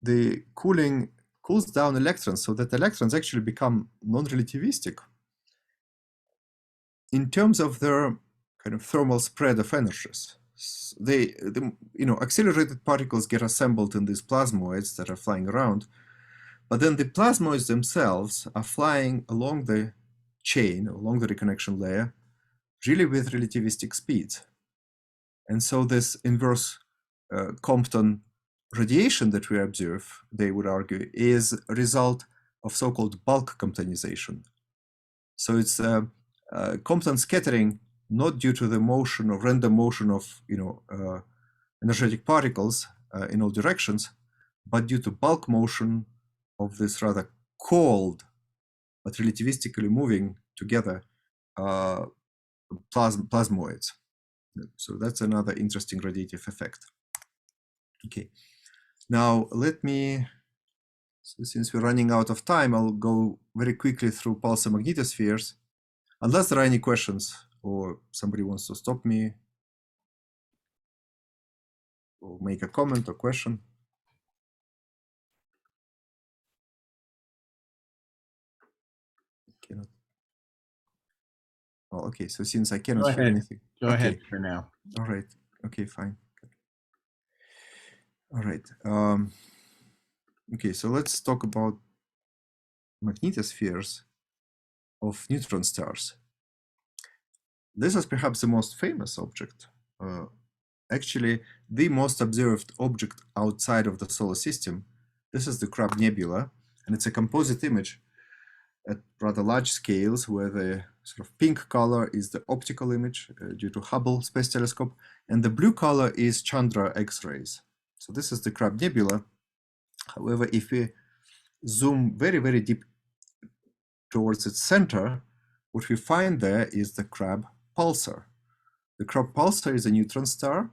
the cooling cools down electrons, so that electrons actually become non-relativistic in terms of their kind of thermal spread of energies. Accelerated particles get assembled in these plasmoids that are flying around, but then the plasmoids themselves are flying along the chain, along the reconnection layer, really with relativistic speeds. And so this inverse Compton radiation that we observe, they would argue, is a result of so-called bulk Comptonization. So it's Compton scattering not due to the motion or random motion of energetic particles in all directions, but due to bulk motion of this rather cold but relativistically moving together plasmoids. So that's another interesting radiative effect. Okay, now let me, so since we're running out of time, I'll go very quickly through pulsar magnetospheres, unless there are any questions or somebody wants to stop me or make a comment or question. Cannot. Oh, okay, so since I cannot hear anything. Go ahead for now. All right, okay, fine. All right. Okay, so let's talk about magnetospheres of neutron stars. This is perhaps the most famous object. Actually, the most observed object outside of the solar system. This is the Crab Nebula, and it's a composite image at rather large scales, where the sort of pink color is the optical image due to Hubble Space Telescope, and the blue color is Chandra X-rays. So this is the Crab Nebula. However, if we zoom very, very deep towards its center, what we find there is the Crab pulsar. The Crab pulsar is a neutron star,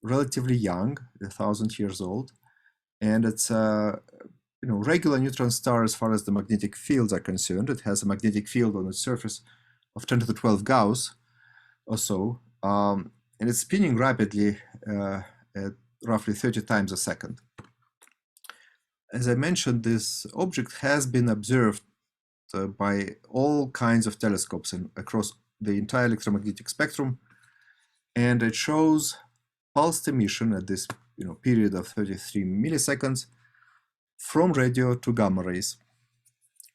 relatively young, 1,000 years old, and it's a regular neutron star as far as the magnetic fields are concerned. It has a magnetic field on its surface of 10 to the 12 Gauss or so, and it's spinning rapidly at roughly 30 times a second. As I mentioned, this object has been observed by all kinds of telescopes across the entire electromagnetic spectrum, and it shows pulsed emission at this period of 33 milliseconds from radio to gamma rays,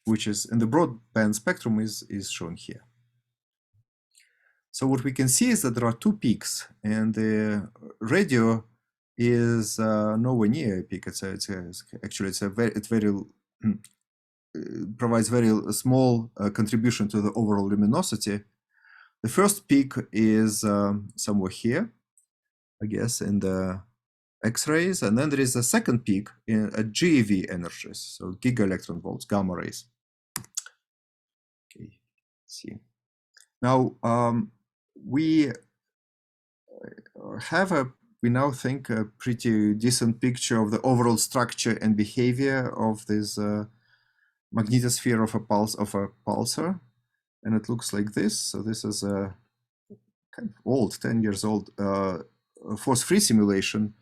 which is in the broadband spectrum is shown here. So what we can see is that there are two peaks, and the radio is nowhere near a peak. It provides very small contribution to the overall luminosity. The first peak is somewhere here, I guess, in the X-rays, and then there is a second peak at GeV energies, so giga electron volts, gamma rays. Okay, let's see. Now we now think a pretty decent picture of the overall structure and behavior of this magnetosphere of a pulsar, and it looks like this. So this is a kind of old, 10 years old force-free simulation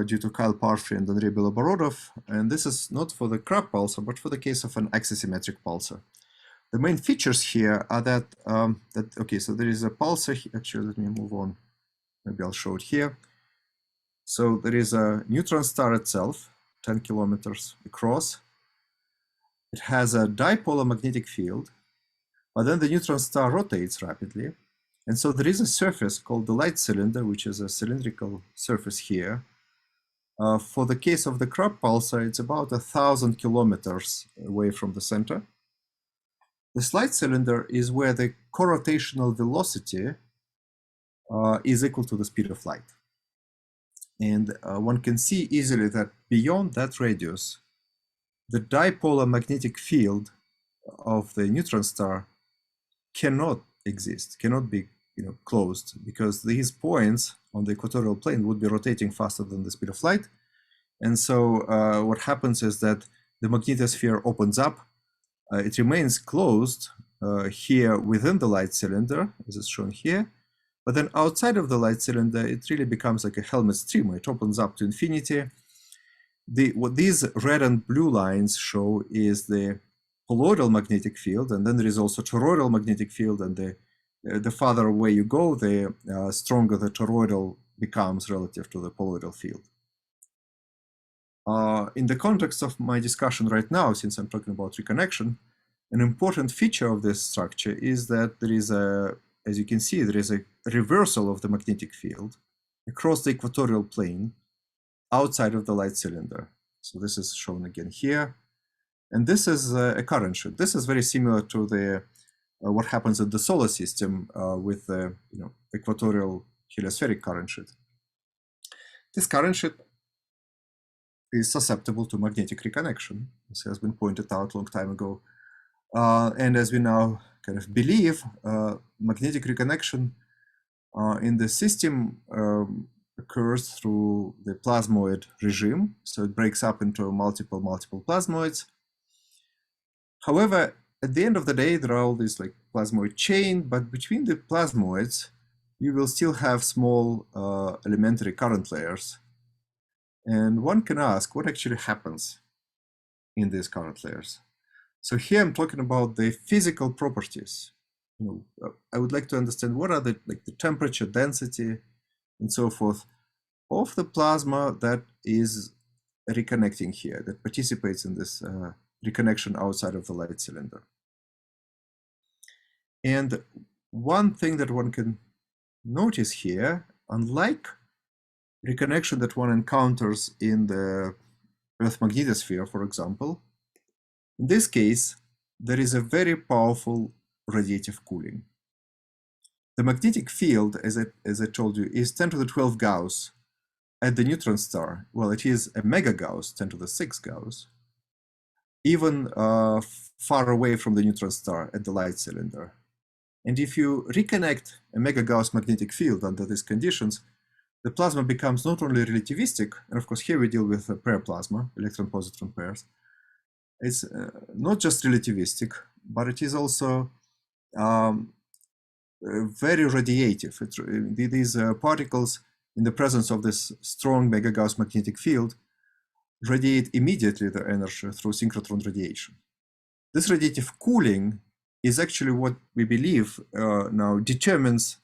due to Kyle Parfrey and Andrei Beloborodov, and this is not for the Crab pulsar, but for the case of an axisymmetric pulsar. The main features here are that, okay, so there is a pulsar. Actually, let me move on. Maybe I'll show it here. So there is a neutron star itself, 10 kilometers across. It has a dipolar magnetic field, but then the neutron star rotates rapidly. And so there is a surface called the light cylinder, which is a cylindrical surface here. For the case of the Crab pulsar, it's about 1,000 kilometers away from the center. This light cylinder is where the corotational velocity is equal to the speed of light. And one can see easily that beyond that radius, the dipolar magnetic field of the neutron star cannot exist, cannot be closed, because these points on the equatorial plane would be rotating faster than the speed of light. And so what happens is that the magnetosphere opens up. It remains closed here within the light cylinder, as is shown here. But then outside of the light cylinder, it really becomes like a Helmut streamer. It opens up to infinity. What these red and blue lines show is the poloidal magnetic field, and then there is also toroidal magnetic field, and the farther away you go, the stronger the toroidal becomes relative to the poloidal field. In the context of my discussion right now, since I'm talking about reconnection, an important feature of this structure is that there is as you can see, there is a reversal of the magnetic field across the equatorial plane outside of the light cylinder. So this is shown again here. And this is a current shoot. This is very similar to the what happens in the solar system with the equatorial heliospheric current shoot. This current shoot is susceptible to magnetic reconnection. This has been pointed out a long time ago. And as we now kind of believe, magnetic reconnection in the system occurs through the plasmoid regime. So it breaks up into multiple plasmoids. However, at the end of the day, there are all these like plasmoid chain, but between the plasmoids, you will still have small elementary current layers. And one can ask, what actually happens in these current layers? So here I'm talking about the physical properties. I would like to understand what are the temperature, density, and so forth of the plasma that is reconnecting here, that participates in this reconnection outside of the light cylinder. And one thing that one can notice here, unlike reconnection that one encounters in the Earth magnetosphere, for example, in this case, there is a very powerful radiative cooling. The magnetic field, as I told you, is 10 to the 12 Gauss at the neutron star, well, it is a mega Gauss, 10 to the 6 Gauss, even far away from the neutron star at the light cylinder. And if you reconnect a mega Gauss magnetic field under these conditions, the plasma becomes not only relativistic, and of course here we deal with a pair plasma, electron-positron pairs. It's not just relativistic, but it is also very radiative. These particles, in the presence of this strong mega Gauss magnetic field, radiate immediately their energy through synchrotron radiation. This radiative cooling is actually what we believe now determines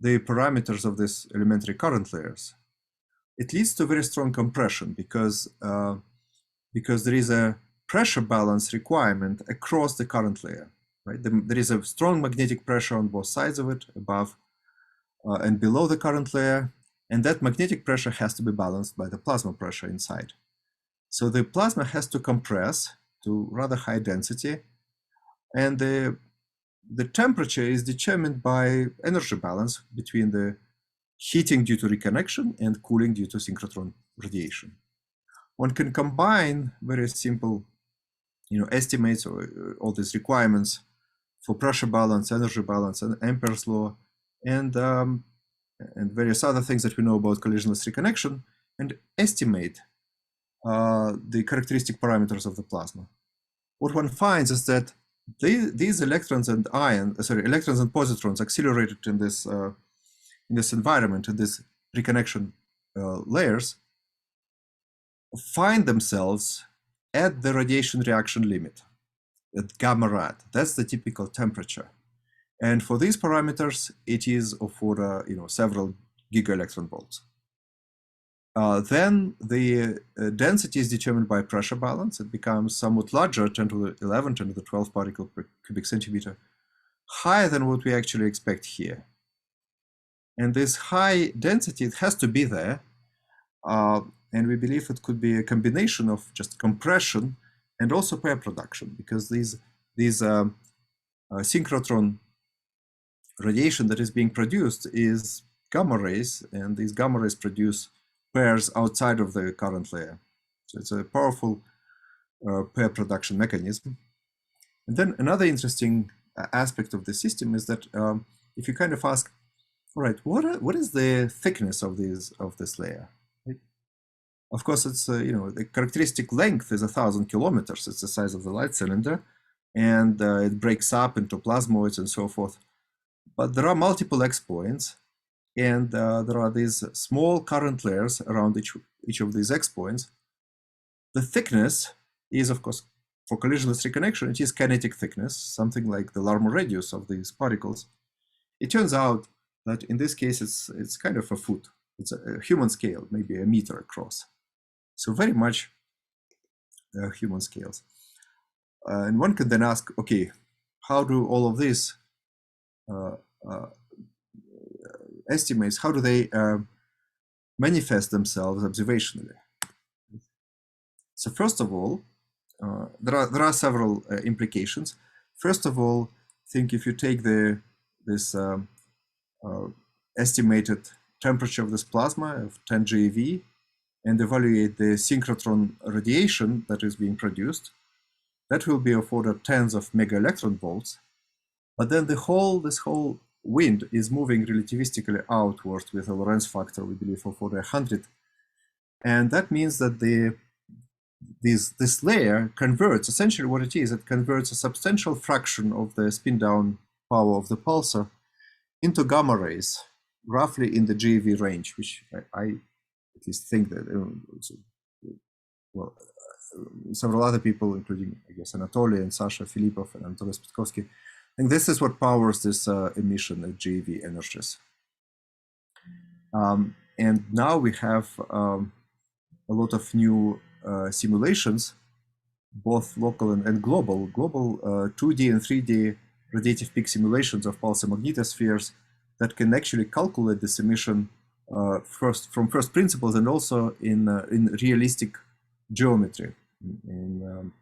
the parameters of these elementary current layers. It leads to very strong compression because there is a pressure balance requirement across the current layer. Right? There is a strong magnetic pressure on both sides of it, above and below the current layer, and that magnetic pressure has to be balanced by the plasma pressure inside. So the plasma has to compress to rather high density, and the temperature is determined by energy balance between the heating due to reconnection and cooling due to synchrotron radiation. One can combine very simple, estimates or all these requirements for pressure balance, energy balance, and Ampere's law, and various other things that we know about collisionless reconnection, and estimate the characteristic parameters of the plasma. What one finds is that these electrons and electrons and positrons accelerated in this environment, in these reconnection layers, find themselves at the radiation reaction limit, at gamma rad. That's the typical temperature. And for these parameters, it is of order, several giga-electron volts. Then the density is determined by pressure balance. It becomes somewhat larger, 10 to the 11, 10 to the 12 particle per cubic centimeter, higher than what we actually expect here. And this high density, it has to be there. And we believe it could be a combination of just compression and also pair production, because these synchrotron radiation that is being produced is gamma rays, and these gamma rays produce pairs outside of the current layer. So it's a powerful pair production mechanism. And then another interesting aspect of the system is that if you kind of ask, all right, what is the thickness of this layer? Right? Of course, it's the characteristic length is 1,000 kilometers. It's the size of the light cylinder, and it breaks up into plasmoids and so forth. But there are multiple X points, and there are these small current layers around each of these X points. The thickness is, of course, for collisionless reconnection, it is kinetic thickness, something like the Larmor radius of these particles. It turns out that in this case, it's kind of a foot. It's a human scale, maybe a meter across. So very much human scales. And one could then ask, okay, how do all of these estimates, how do they manifest themselves observationally? So first of all, there are several implications. First of all, I think if you take this estimated temperature of this plasma of 10 GeV and evaluate the synchrotron radiation that is being produced, that will be of order tens of mega electron volts. But then this whole wind is moving relativistically outward with a Lorentz factor, we believe, of order 100. And that means that this layer converts, essentially what it is, it converts a substantial fraction of the spin down power of the pulsar into gamma rays, roughly in the GeV range, which I at least think that, several other people, including, I guess, Anatoly and Sasha Filipov and Anatoly Spitkovsky, and this is what powers this emission at GeV energies. And now we have a lot of new simulations, both local and global 2D and 3D radiative peak simulations of pulsar magnetospheres that can actually calculate this emission from first principles and also in realistic geometry and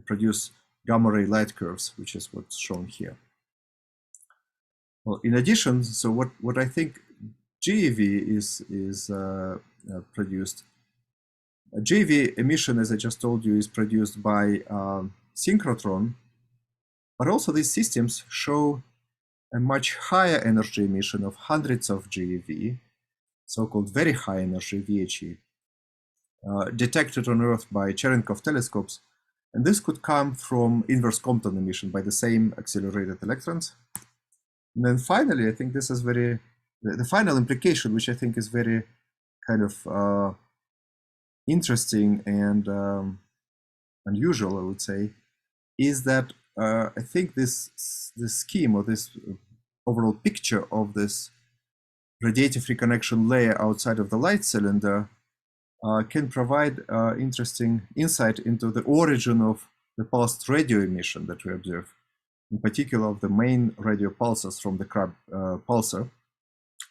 produce gamma ray light curves, which is what's shown here. Well, in addition, so what I think GeV is produced. JV emission, as I just told you, is produced by synchrotron, but also these systems show a much higher energy emission of hundreds of GeV, so-called very high energy VHE, detected on Earth by Cherenkov telescopes. And this could come from inverse Compton emission by the same accelerated electrons. And then finally, I think this is the final implication, which I think is very kind of interesting and unusual, I would say, is that I think this scheme, or this overall picture of this radiative reconnection layer outside of the light cylinder can provide interesting insight into the origin of the pulsed radio emission that we observe, in particular of the main radio pulses from the Crab pulsar.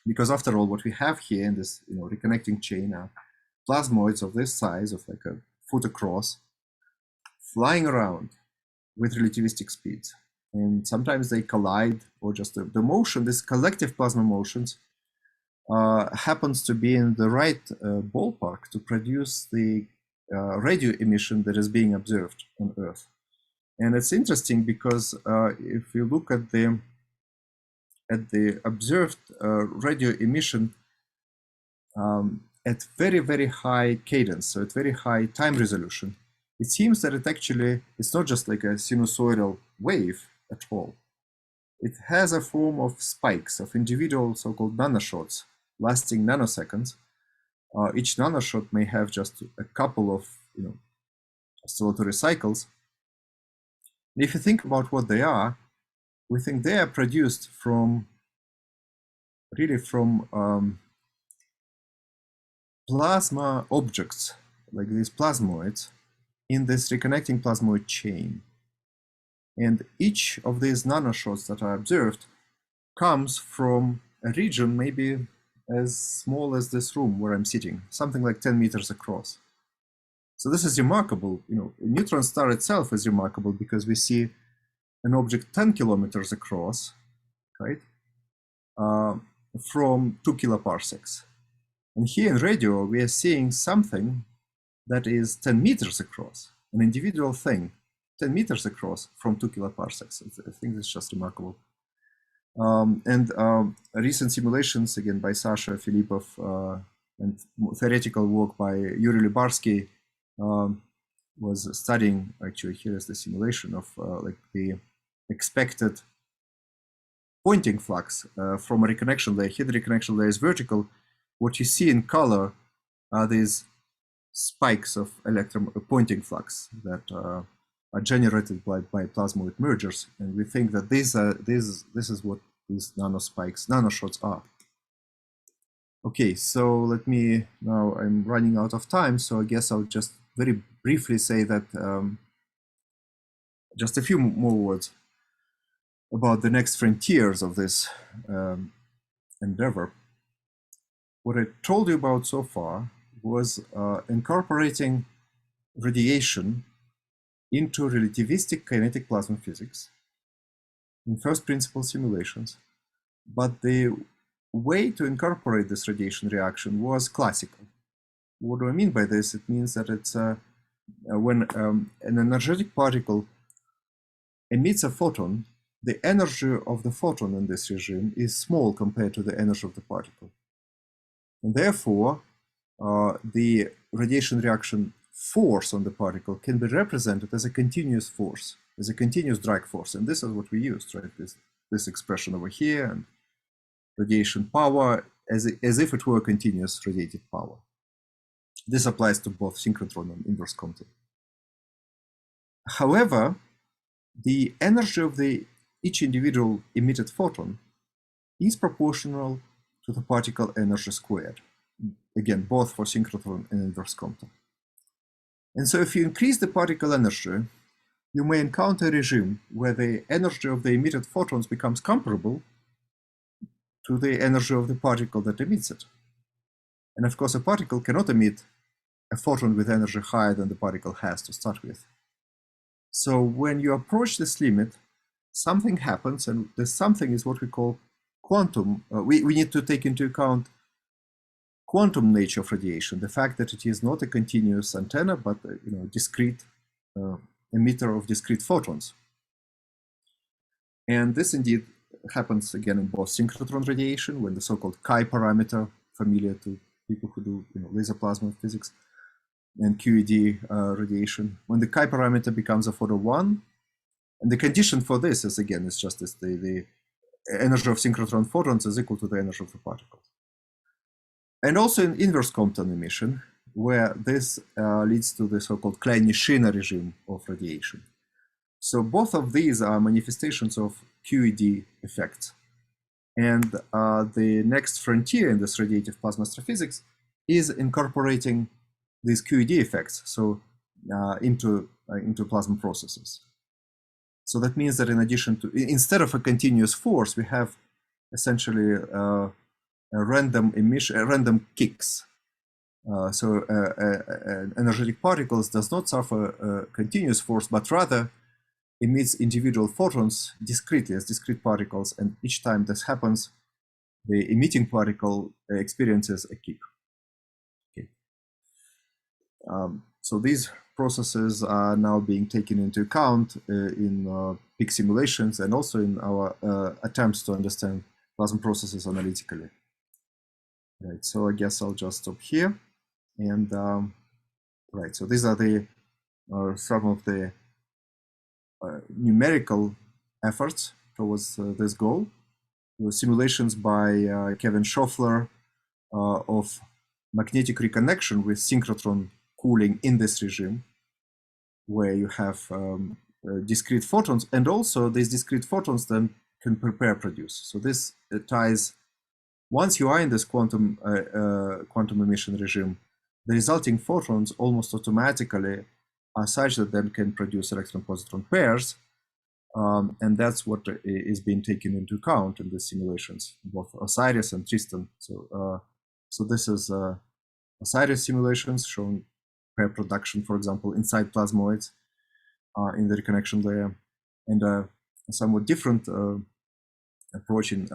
Because after all, what we have here in this reconnecting chain are plasmoids of this size, of like a foot across, flying around with relativistic speeds. And sometimes they collide, or just the motion, this collective plasma motions, happens to be in the right ballpark to produce the radio emission that is being observed on Earth. And it's interesting because if you look at the observed radio emission at very, very high cadence, so at very high time resolution, it seems that it's not just like a sinusoidal wave at all. It has a form of spikes, of individual so-called nanoshots lasting nanoseconds. Each nanoshoot may have just a couple of oscillatory cycles. And if you think about what they are, we think they are produced from plasma objects, like these plasmoids, in this reconnecting plasmoid chain. And each of these nanoshots that are observed comes from a region maybe as small as this room where I'm sitting, something like 10 meters across. So this is remarkable. A neutron star itself is remarkable because we see an object 10 kilometers across, right, from 2 kiloparsecs. And here in radio, we are seeing something that is 10 meters across, an individual thing, 10 meters across from 2 kiloparsecs. I think it's just remarkable. Recent simulations, again, by Sasha Filipov, and theoretical work by Yuri Lyubarsky was studying, actually, here is the simulation of like the expected pointing flux from a reconnection layer. Here the reconnection layer is vertical. What you see in color are these spikes of electron pointing flux that are generated by plasmoid mergers, and we think that this is what these nanoshots are. Okay, so let me, now I'm running out of time, so I guess I'll just very briefly say that just a few more words about the next frontiers of this endeavor. What I told you about so far was incorporating radiation into relativistic kinetic plasma physics in first principle simulations. But the way to incorporate this radiation reaction was classical. What do I mean by this? It means that it's when an energetic particle emits a photon, the energy of the photon in this regime is small compared to the energy of the particle. And therefore, the radiation reaction force on the particle can be represented as a continuous force, as a continuous drag force. And this is what we used, right? This expression over here, and radiation power as if it were a continuous radiative power. This applies to both synchrotron and inverse Compton. However, the energy of each individual emitted photon is proportional to the particle energy squared. Again, both for synchrotron and inverse Compton. And so if you increase the particle energy, you may encounter a regime where the energy of the emitted photons becomes comparable to the energy of the particle that emits it. And of course, a particle cannot emit a photon with energy higher than the particle has to start with. So when you approach this limit, something happens, and this something is what we call quantum. We need to take into account quantum nature of radiation, the fact that it is not a continuous antenna, but discrete emitter of discrete photons. And this indeed happens again in both synchrotron radiation, when the so-called chi parameter, familiar to people who do laser plasma physics, and QED radiation, when the chi parameter becomes a photon 1. And the condition for this is, again, it's just this, the energy of synchrotron photons is equal to the energy of the particles. And also in inverse Compton emission, where this leads to the so-called Klein-Nishina regime of radiation. So both of these are manifestations of QED effects. And the next frontier in this radiative plasma astrophysics is incorporating these QED effects into plasma processes. So that means that in addition to, instead of a continuous force, we have essentially a random emission, random kicks. So energetic particles does not suffer a continuous force, but rather emits individual photons discretely as discrete particles, and each time this happens, the emitting particle experiences a kick. Okay. So these processes are now being taken into account in peak simulations and also in our attempts to understand plasma processes analytically. Right, so I guess I'll just stop here. And right, so these are the some of the numerical efforts towards this goal. Simulations by Kevin Schoeffler of magnetic reconnection with synchrotron cooling in this regime, where you have discrete photons, and also these discrete photons then can pair produce. So this ties, once you are in this quantum emission regime, the resulting photons almost automatically are such that then can produce electron-positron pairs, and that's what is being taken into account in the simulations, both Osiris and Tristan. So, so this is Osiris simulations showing pair production, for example, inside plasmoids in the reconnection layer, and a somewhat different approach in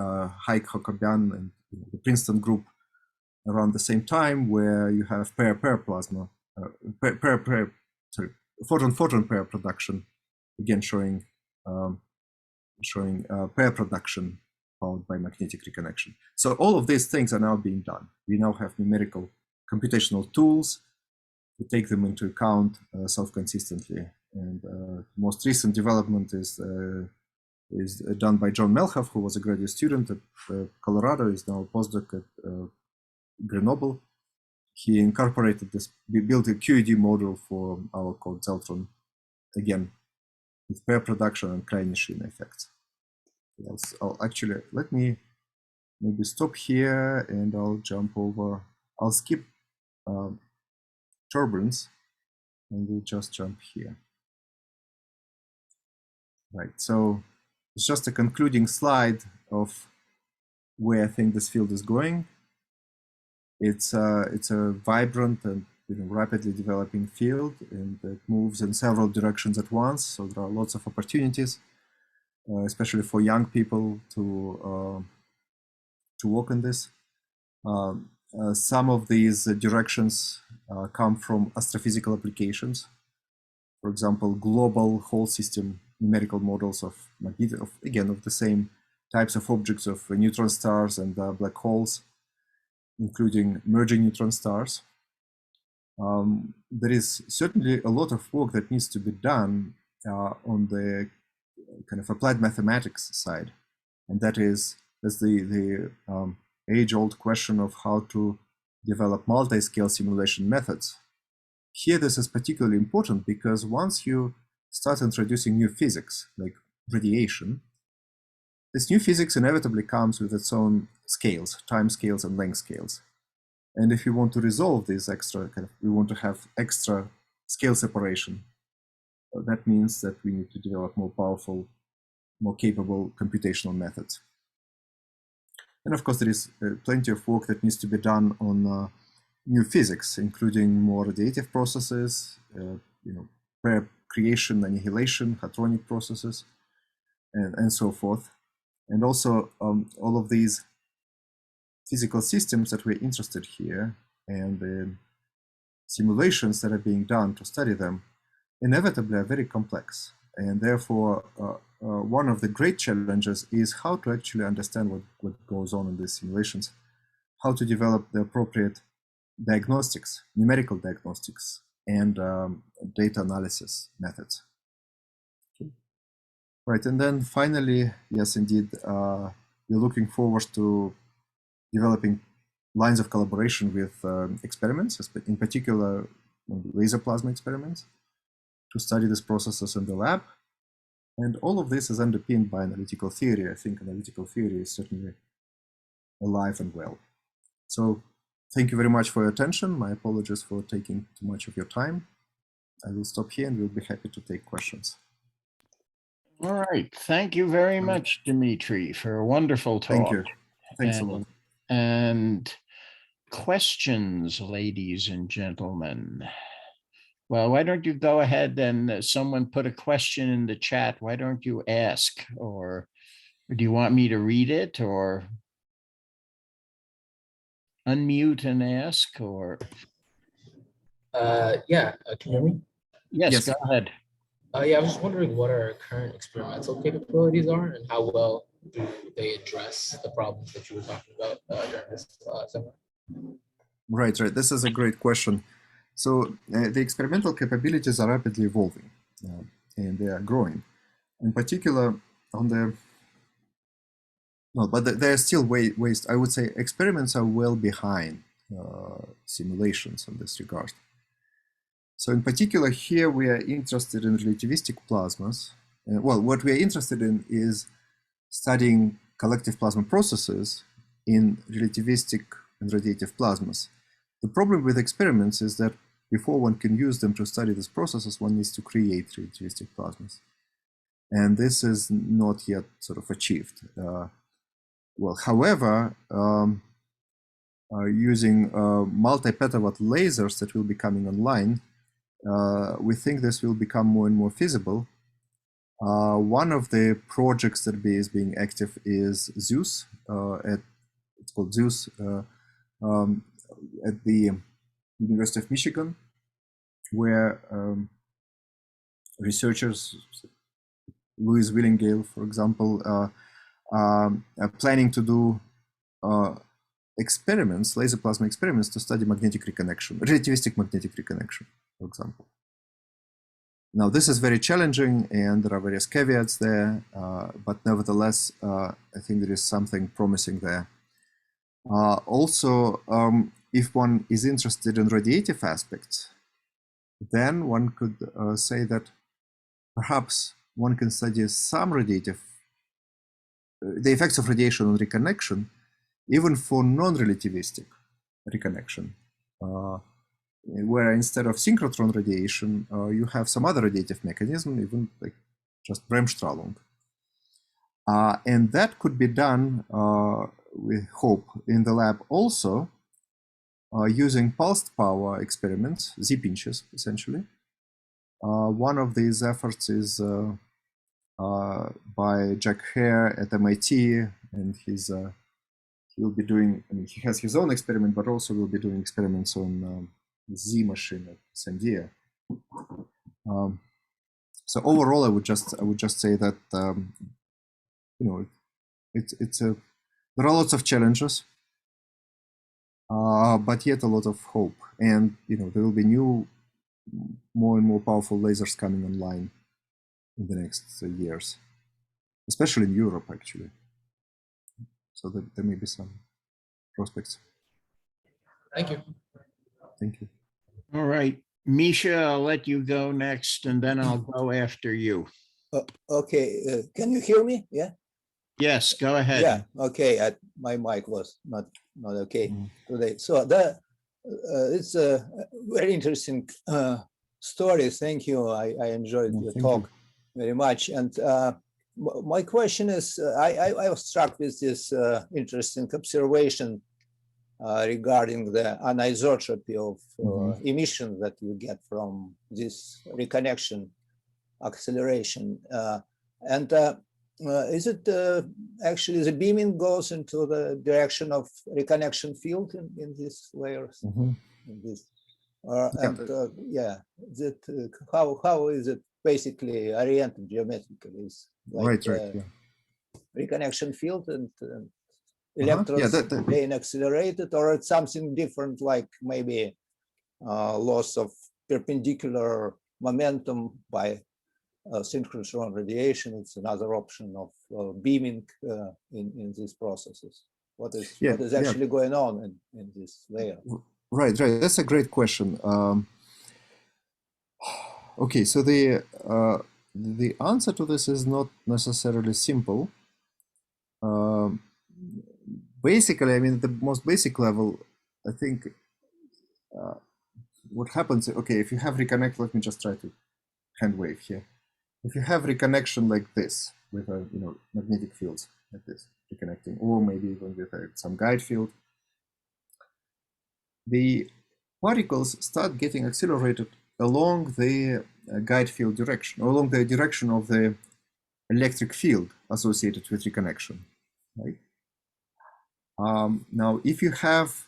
Haik Jacobian and the Princeton group around the same time, where you have pair plasma, photon pair production, again showing pair production followed by magnetic reconnection. So all of these things are now being done. We now have numerical computational tools to take them into account self-consistently. And the most recent development is done by John Melhoff, who was a graduate student at Colorado, is now a postdoc at Grenoble. He incorporated this, we built a QED model for our code Zeltron, again, with pair production and Klein-Nishina effects. I'll actually, let me maybe stop here and I'll jump over, I'll skip turbulence and we'll just jump here. Right, so it's just a concluding slide of where I think this field is going. It's a vibrant and rapidly developing field, and it moves in several directions at once. So there are lots of opportunities, especially for young people to work on this. Some of these directions come from astrophysical applications. For example, global whole system numerical models of the same types of objects of neutron stars and black holes, including merging neutron stars. There is certainly a lot of work that needs to be done on the kind of applied mathematics side, and that is the age-old question of how to develop multi-scale simulation methods. Here, this is particularly important because once you start introducing new physics, like radiation, this new physics inevitably comes with its own scales, time scales and length scales. And if you want to resolve these extra, we want to have extra scale separation. That means that we need to develop more powerful, more capable computational methods. And of course, there is plenty of work that needs to be done on new physics, including more radiative processes, pair creation, annihilation, hadronic processes, and so forth. And also all of these physical systems that we're interested here and the simulations that are being done to study them inevitably are very complex. And therefore, one of the great challenges is how to actually understand what goes on in these simulations, how to develop the appropriate diagnostics, numerical diagnostics, and data analysis methods. Okay. Right, and then finally, yes, indeed, we're looking forward to developing lines of collaboration with experiments, in particular laser plasma experiments, to study these processes in the lab. And all of this is underpinned by analytical theory. I think analytical theory is certainly alive and well. So thank you very much for your attention. My apologies for taking too much of your time. I will stop here and we'll be happy to take questions. All right. Thank you very much, Dmitri, for a wonderful talk. Thank you. Thanks a lot. And questions, ladies and gentlemen. Well, why don't you go ahead and someone put a question in the chat. Why don't you ask? Or do you want me to read it or unmute and ask? Or yeah, can you hear me? yes, go ahead. Yeah, I was just wondering what our current experimental capabilities are and how well do they address the problems that you were talking about during this seminar? Right. This is a great question. So the experimental capabilities are rapidly evolving and they are growing. In particular, on the there are still ways. I would say experiments are well behind simulations in this regard. So in particular, here we are interested in relativistic plasmas. Well, what we are interested in is studying collective plasma processes in relativistic and radiative plasmas. The problem with experiments is that before one can use them to study these processes, one needs to create relativistic plasmas. And this is not yet sort of achieved. Well, however, using multi-petawatt lasers that will be coming online, we think this will become more and more feasible. One of the projects that is being active is Zeus. It's called Zeus at the University of Michigan, where researchers, Louis Willingale, for example, are planning to do experiments, laser plasma experiments, to study magnetic reconnection, relativistic magnetic reconnection, for example. Now, this is very challenging, and there are various caveats there, but nevertheless, I think there is something promising there. Also, if one is interested in radiative aspects, then one could say that perhaps one can study some radiative, the effects of radiation on reconnection, even for non-relativistic reconnection, where instead of synchrotron radiation, you have some other radiative mechanism, even like just Bremsstrahlung. And that could be done, we hope, in the lab also, using pulsed power experiments, Z-pinches, essentially. One of these efforts is by Jack Hare at MIT, and he'll be doing, I mean, he has his own experiment, but also will be doing experiments on Z machine at Sandia. So overall, I would just say that you know, there are lots of challenges, but yet a lot of hope, and you know, there will be new, more and more powerful lasers coming online in the next years, especially in Europe, actually. So there may be some prospects. Thank you. Thank you. All right, Misha, I'll let you go next, and then I'll go after you. Okay, can you hear me? Yeah. Yes, go ahead. Yeah. Okay. My mic was not okay today. So it's a very interesting story. Thank you. I enjoyed your talk very much. And my question is, I was struck with this interesting observation regarding the anisotropy of emission that you get from this reconnection acceleration. And Is it actually the beaming goes into the direction of reconnection field in these layers? Mm-hmm. In this, how is it basically oriented geometrically? Is like Right. Yeah. reconnection field and electrons being accelerated, or it's something different, like maybe loss of perpendicular momentum by synchrotron radiation? It's another option of beaming in these processes. What is actually going on in this layer? Right. That's a great question. Okay, so the answer to this is not necessarily simple. Basically, I mean, at the most basic level, I think what happens, okay, if you have reconnect, let me just try to hand wave here. If you have reconnection like this with a magnetic fields like this reconnecting, or maybe even with some guide field, the particles start getting accelerated along the guide field direction, or along the direction of the electric field associated with reconnection, right? Now, if you have,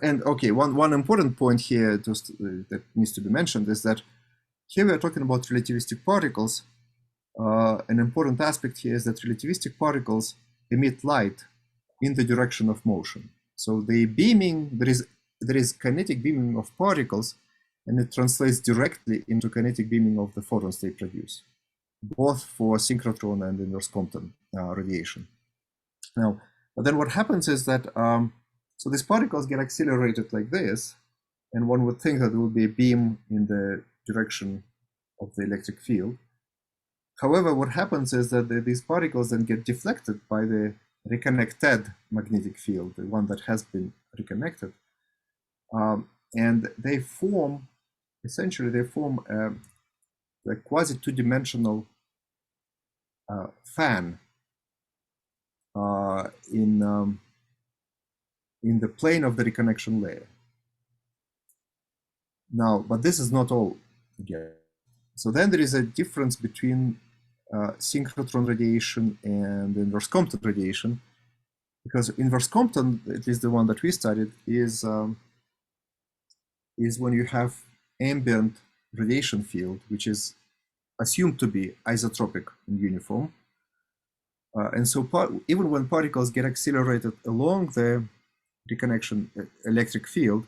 and okay, one important point here just that needs to be mentioned is that here we are talking about relativistic particles. An important aspect here is that relativistic particles emit light in the direction of motion. So the beaming, there is kinetic beaming of particles, and it translates directly into kinetic beaming of the photons they produce, both for synchrotron and inverse Compton radiation. Now, but then what happens is that, so these particles get accelerated like this, and one would think that there would be a beam in the direction of the electric field. However, what happens is that these particles then get deflected by the reconnected magnetic field, the one that has been reconnected, and they form, essentially they form a quasi two-dimensional fan in the plane of the reconnection layer. Now, but this is not all again. So then there is a difference between synchrotron radiation and inverse Compton radiation, because inverse Compton, at least the one that we studied, is when you have ambient radiation field, which is assumed to be isotropic and uniform. And so even when particles get accelerated along the reconnection electric field,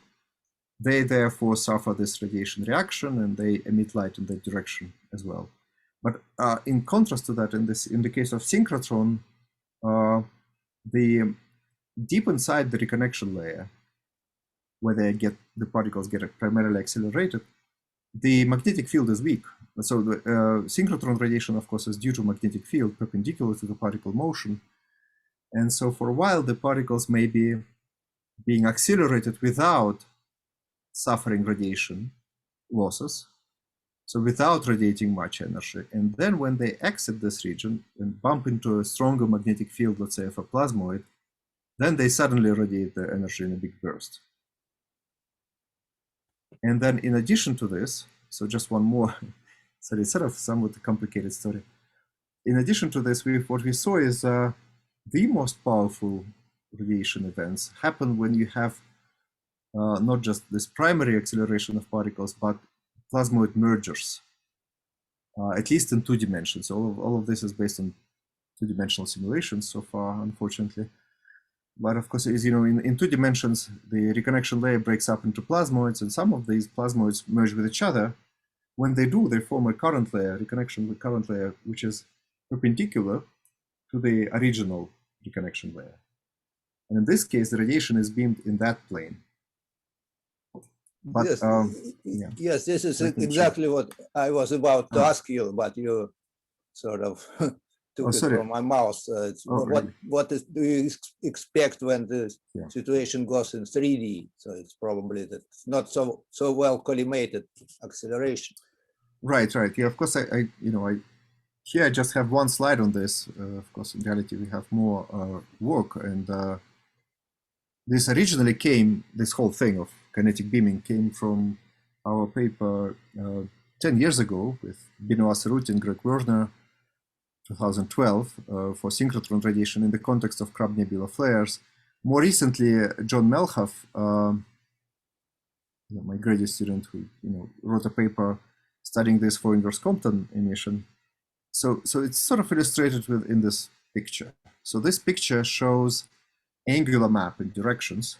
they therefore suffer this radiation reaction and they emit light in that direction as well. But in contrast to that, in the case of synchrotron, the deep inside the reconnection layer, where the particles get primarily accelerated, the magnetic field is weak. So the synchrotron radiation, of course, is due to magnetic field perpendicular to the particle motion. And so for a while, the particles may be being accelerated without suffering radiation losses, so without radiating much energy. And then when they exit this region and bump into a stronger magnetic field, let's say of a plasmoid, then they suddenly radiate the energy in a big burst. And then in addition to this, so just one more, so it's sort of somewhat a complicated story. In addition to this, what we saw is the most powerful radiation events happen when you have not just this primary acceleration of particles, but plasmoid mergers, at least in 2 dimensions. All of this is based on 2-dimensional simulations so far, unfortunately. But of course, as you know, in 2 dimensions, the reconnection layer breaks up into plasmoids, and some of these plasmoids merge with each other. When they do, they form a current layer, reconnection with current layer, which is perpendicular to the original reconnection layer. And in this case, the radiation is beamed in that plane. But, yes, this is exactly what I was about to ask you, but you sort of took it from my mouth. What do you expect when the situation goes in 3D? So it's probably that not so well collimated acceleration. Right. Yeah, of course, here I just have one slide on this. Of course, in reality, we have more work, and this originally this whole thing of kinetic beaming came from our paper 10 years ago with Benoit Cerruti and Greg Werner, 2012 for synchrotron radiation in the context of Crab nebula flares. More recently, John Melhoff, my graduate student who wrote a paper studying this for inverse Compton emission. So it's sort of illustrated in this picture. So this picture shows angular map in directions,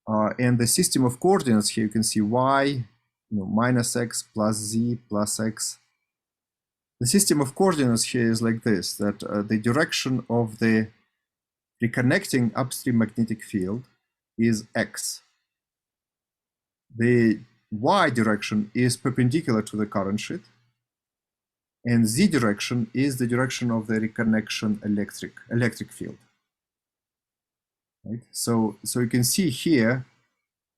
and the system of coordinates here. You can see y, minus x plus z plus x. The system of coordinates here is like this: that the direction of the reconnecting upstream magnetic field is x. The y direction is perpendicular to the current sheet, and z direction is the direction of the reconnection electric field. Right? So you can see here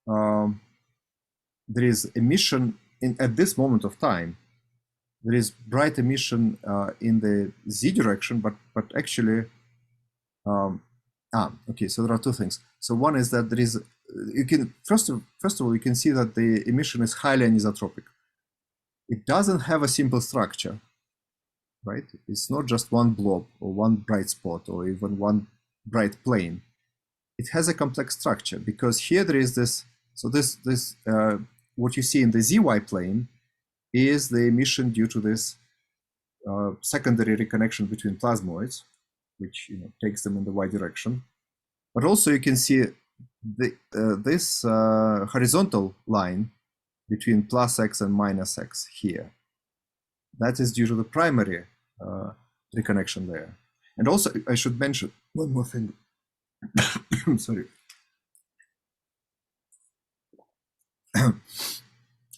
there is emission at this moment of time. There is bright emission in the z direction, but actually, okay. So there are two things. So one is that there is, you can first of all you can see that the emission is highly anisotropic. It doesn't have a simple structure, right? It's not just one blob or one bright spot or even one bright plane. It has a complex structure because here there is this. So this what you see in the zy plane is the emission due to this secondary reconnection between plasmoids, which takes them in the y direction. But also you can see this horizontal line between plus x and minus x here. That is due to the primary reconnection layer. And also I should mention one more thing. Sorry.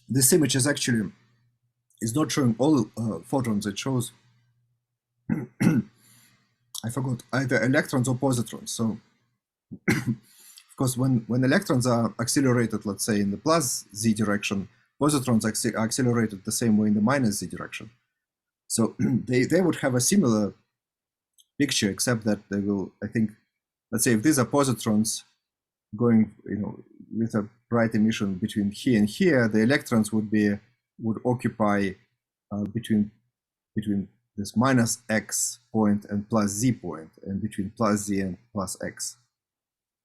This image is actually not showing all photons. It shows I forgot, either electrons or positrons. So of course when electrons are accelerated, let's say in the plus z direction, positrons are accelerated the same way in the minus z direction. So they would have a similar picture, except that they will, I think, let's say if these are positrons going with a bright emission between here and here, the electrons would occupy between this minus x point and plus z point, and between plus z and plus x.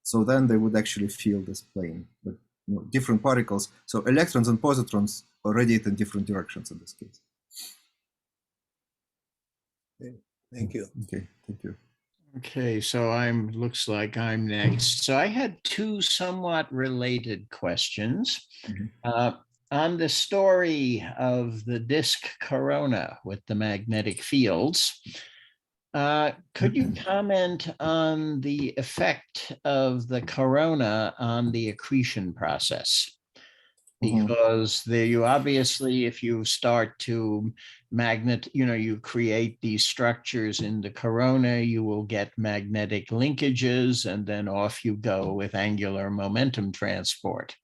So then they would actually fill this plane, but different particles. So electrons and positrons radiate in different directions in this case. Okay. Thank you. Okay, thank you. Okay, so looks like I'm next. So I had two somewhat related questions. On the story of the disk corona with the magnetic fields, could you comment on the effect of the corona on the accretion process? Because you obviously, if you start to you create these structures in the corona, you will get magnetic linkages, and then off you go with angular momentum transport.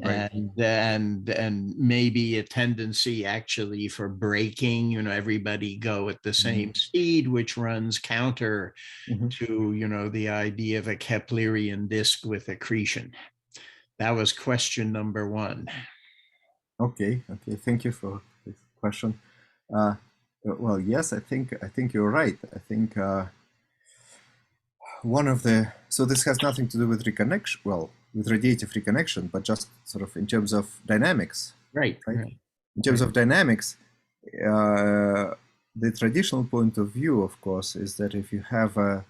Right. And maybe a tendency actually for braking, everybody go at the same speed, which runs counter to, the idea of a Keplerian disk with accretion. That was question number one. Okay, thank you for this question. Well, yes, I think you're right. I think so this has nothing to do with reconnection, with radiative reconnection, but just sort of in terms of dynamics. Right. In terms of dynamics, the traditional point of view, of course, is that if you have a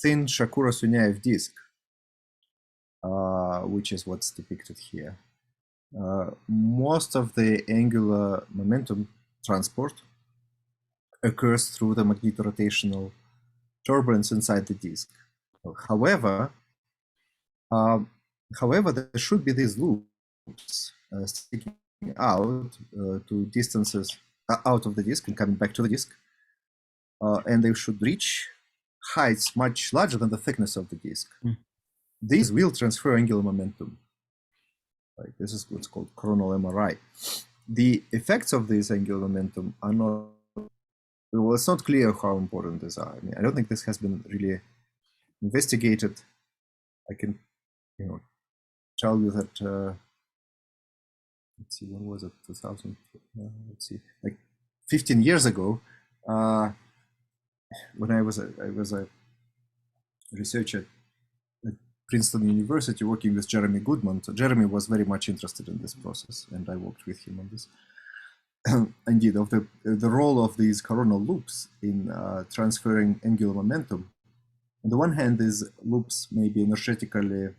thin Shakura-Sunyaev disk, which is what's depicted here, most of the angular momentum transport occurs through the magnetorotational turbulence inside the disk. However, there should be these loops sticking out to distances out of the disk and coming back to the disk, and they should reach heights much larger than the thickness of the disk. These will transfer angular momentum. Right? This is what's called coronal MRI. The effects of this angular momentum are not, well, it's not clear how important these are. I mean, I don't think this has been really investigated. I can, tell you that, let's see, when was it, 2000, let's see, like 15 years ago, when I was a researcher at Princeton University working with Jeremy Goodman. So Jeremy was very much interested in this process, and I worked with him on this. Indeed, of the role of these coronal loops in transferring angular momentum. On the one hand, these loops may be energetically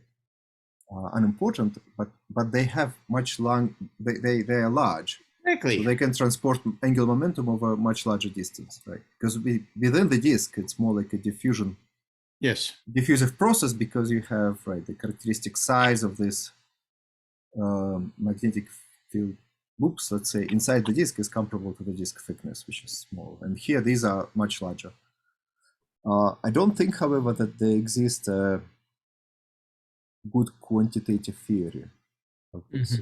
unimportant, but they have much long. They are large. Exactly. So they can transport angular momentum over a much larger distance, right? Because within the disk, it's more like a diffusion. Yes. Diffusive process, because you have, right, the characteristic size of this magnetic field loops, let's say, inside the disk is comparable to the disk thickness, which is small. And here, these are much larger. I don't think, however, that there exists a good quantitative theory of this.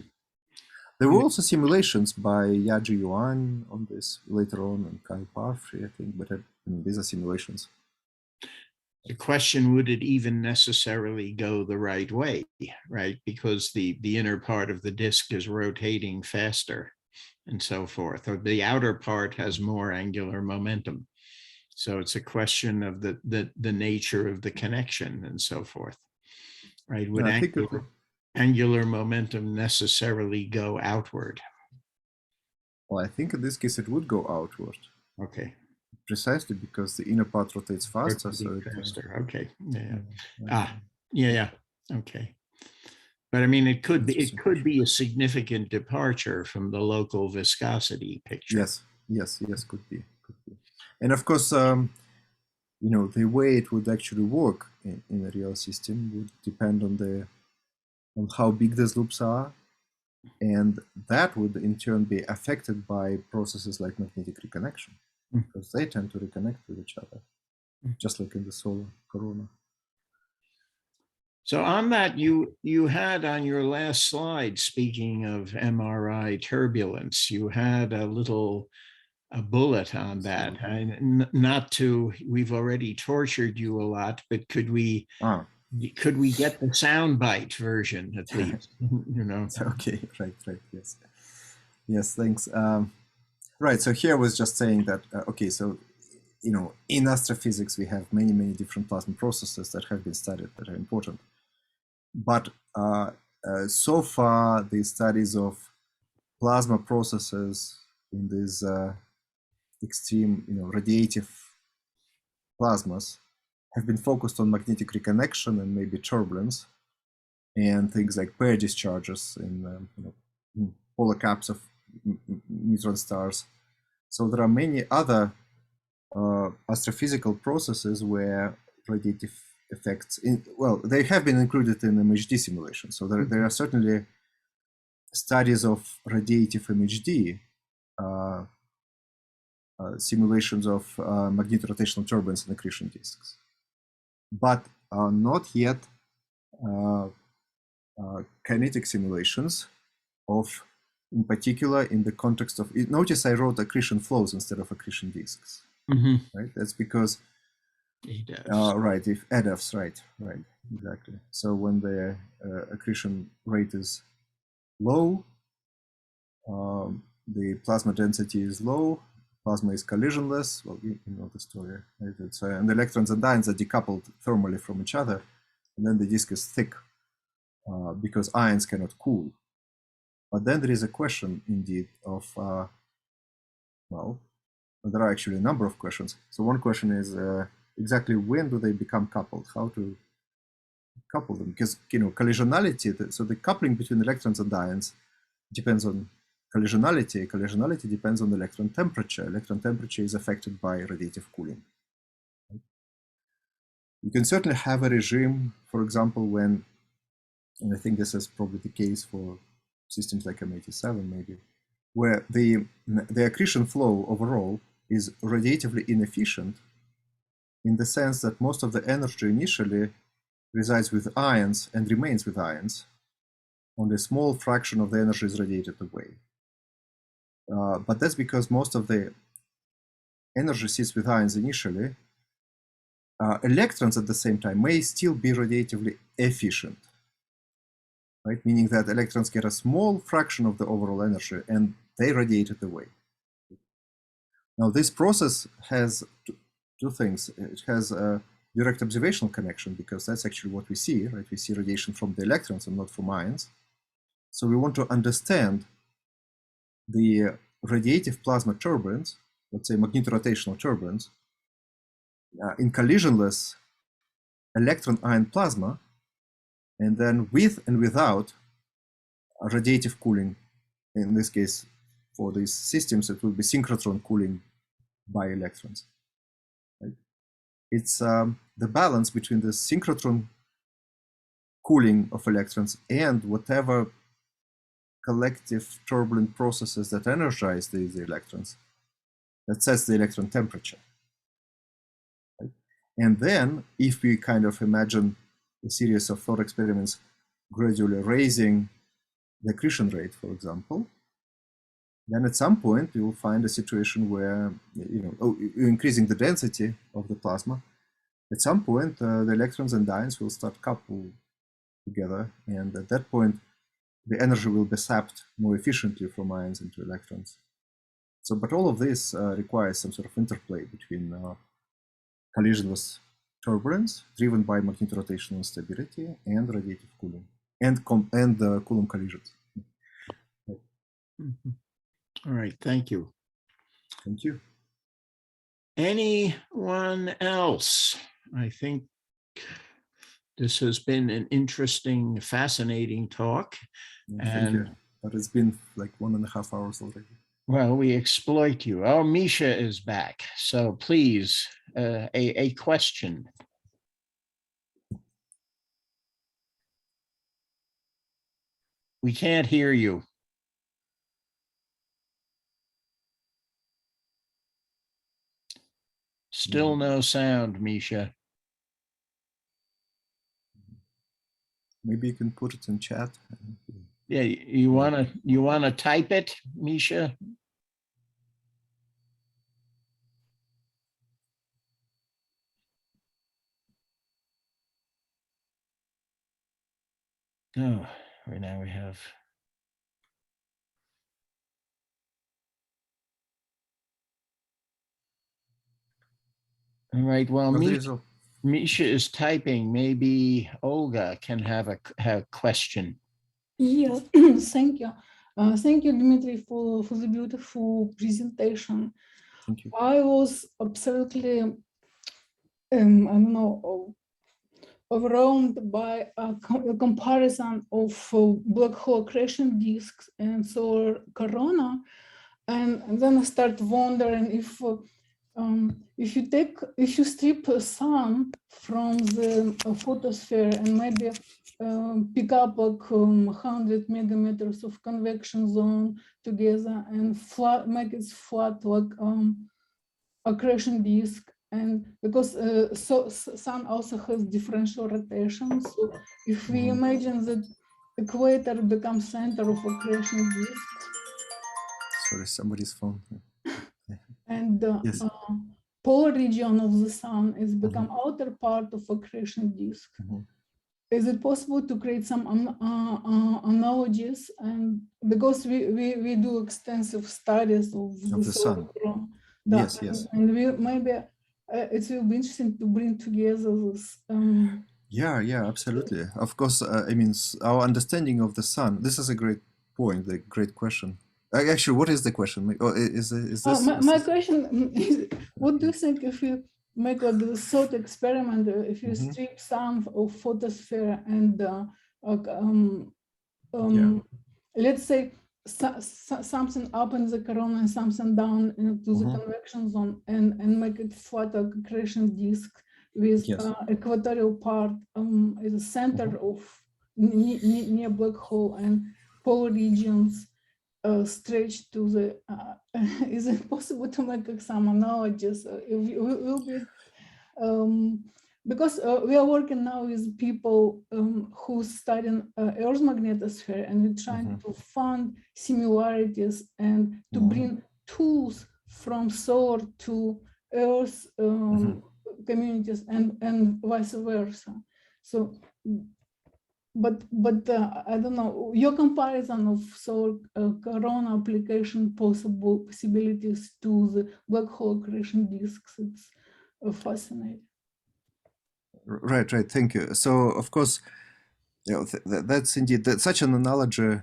There were also simulations by Yaji Yuan on this later on, and Kyle Parfrey, I think, but I mean, these are simulations. The question, would it even necessarily go the right way, right? Because the inner part of the disk is rotating faster and so forth, or the outer part has more angular momentum. So it's a question of the nature of the connection and so forth, right? Would angular momentum necessarily go outward? Well, I think in this case it would go outward. Okay. Precisely because the inner part rotates faster. Faster. Okay. Yeah. Okay. But I mean, it could be a significant departure from the local viscosity picture. Yes, could be. And of course, the way it would actually work in a real system would depend on how big these loops are, and that would in turn be affected by processes like magnetic reconnection, because they tend to reconnect with each other, just like in the solar corona. So on that, you had on your last slide, speaking of MRI turbulence, you had a bullet on that. And we've already tortured you a lot, but could we get the soundbite version at least? Okay, right, yes, thanks. Right, so here I was just saying that okay, so in astrophysics we have many different plasma processes that have been studied that are important, but so far the studies of plasma processes in these extreme radiative plasmas have been focused on magnetic reconnection and maybe turbulence and things like pair discharges in polar caps of neutron stars. So there are many other astrophysical processes where radiative effects, they have been included in MHD simulations. So there are certainly studies of radiative MHD, simulations of magnetorotational turbulence and accretion disks, but not yet kinetic simulations of, in particular, in the context of, notice I wrote accretion flows instead of accretion disks, right? That's because, right, if ADAFs, right, exactly. So when the accretion rate is low, the plasma density is low, plasma is collisionless, well, you know the story, right? And the electrons and ions are decoupled thermally from each other, and then the disk is thick because ions cannot cool. But then there is a question, indeed, of, there are actually a number of questions. So one question is exactly when do they become coupled? How to couple them? Because, collisionality, so the coupling between electrons and ions depends on collisionality. Collisionality depends on electron temperature. Electron temperature is affected by radiative cooling. Right? You can certainly have a regime, for example, when, and I think this is probably the case for systems like M87 maybe, where the accretion flow overall is radiatively inefficient in the sense that most of the energy initially resides with ions and remains with ions. Only a small fraction of the energy is radiated away. But that's because most of the energy sits with ions initially. Electrons at the same time may still be radiatively efficient, right? Meaning that electrons get a small fraction of the overall energy and they radiate it away. Now, this process has two things. It has a direct observational connection, because that's actually what we see, right? We see radiation from the electrons and not from ions. So we want to understand the radiative plasma turbulence, let's say magnetorotational turbulence, in collisionless electron-ion plasma, and then with and without radiative cooling. In this case, for these systems, it will be synchrotron cooling by electrons. Right? It's the balance between the synchrotron cooling of electrons and whatever collective turbulent processes that energize these electrons that sets the electron temperature. Right? And then, if we kind of imagine a series of thought experiments gradually raising the accretion rate, for example, then at some point you will find a situation where, you're increasing the density of the plasma. At some point, the electrons and ions will start couple together, and at that point, the energy will be sapped more efficiently from ions into electrons. So, but all of this requires some sort of interplay between collisionless turbulence driven by magnetorotational instability and radiative cooling and Coulomb collisions. All right, thank you. Thank you. Anyone else? I think this has been an interesting, fascinating talk. Thank you. But it's been like 1.5 hours already. Well, we exploit you. Oh, Misha is back. So please, a question. We can't hear you. Still no sound, Misha. Maybe you can put it in chat. Yeah, you wanna type it, Misha? Oh, right now we have. All right. Well, Misha is typing. Maybe Olga can have a question. Yeah, thank you. Thank you, Dmitri, for the beautiful presentation. Thank you. I was absolutely, I don't know, overwhelmed by a comparison of black hole accretion disks and solar corona, and then I start wondering if you strip a sun from the photosphere and maybe pick up like 100 megameters of convection zone together and make it flat like accretion disk, and because sun also has differential rotation, so if we imagine that equator becomes center of accretion disk. Sorry, somebody's phone. And yes. Polar region of the sun is become outer part of accretion disk. Is it possible to create some analogies? And because we do extensive studies of the sun. Yes, yes. And maybe it will be interesting to bring together this. Yeah, absolutely. Of course, I mean, our understanding of the sun. This is a great point, a great question. Actually, what is the question? Oh, is this? My question is, what do you think if you make like the thought experiment, if you strip some of photosphere and let's say something up in the corona and something down into the convection zone, and make it flat accretion disk with equatorial part is the center of near black hole and polar regions stretch to the. Is it possible to make some analogies? It will be. Because we are working now with people who study Earth's magnetosphere, and we're trying to find similarities and to bring tools from solar to Earth communities and vice versa. So but I don't know, your comparison of solar corona application possibilities to the black hole accretion disks, it's fascinating. Right, thank you. So of course, you know, that's indeed that such an analogy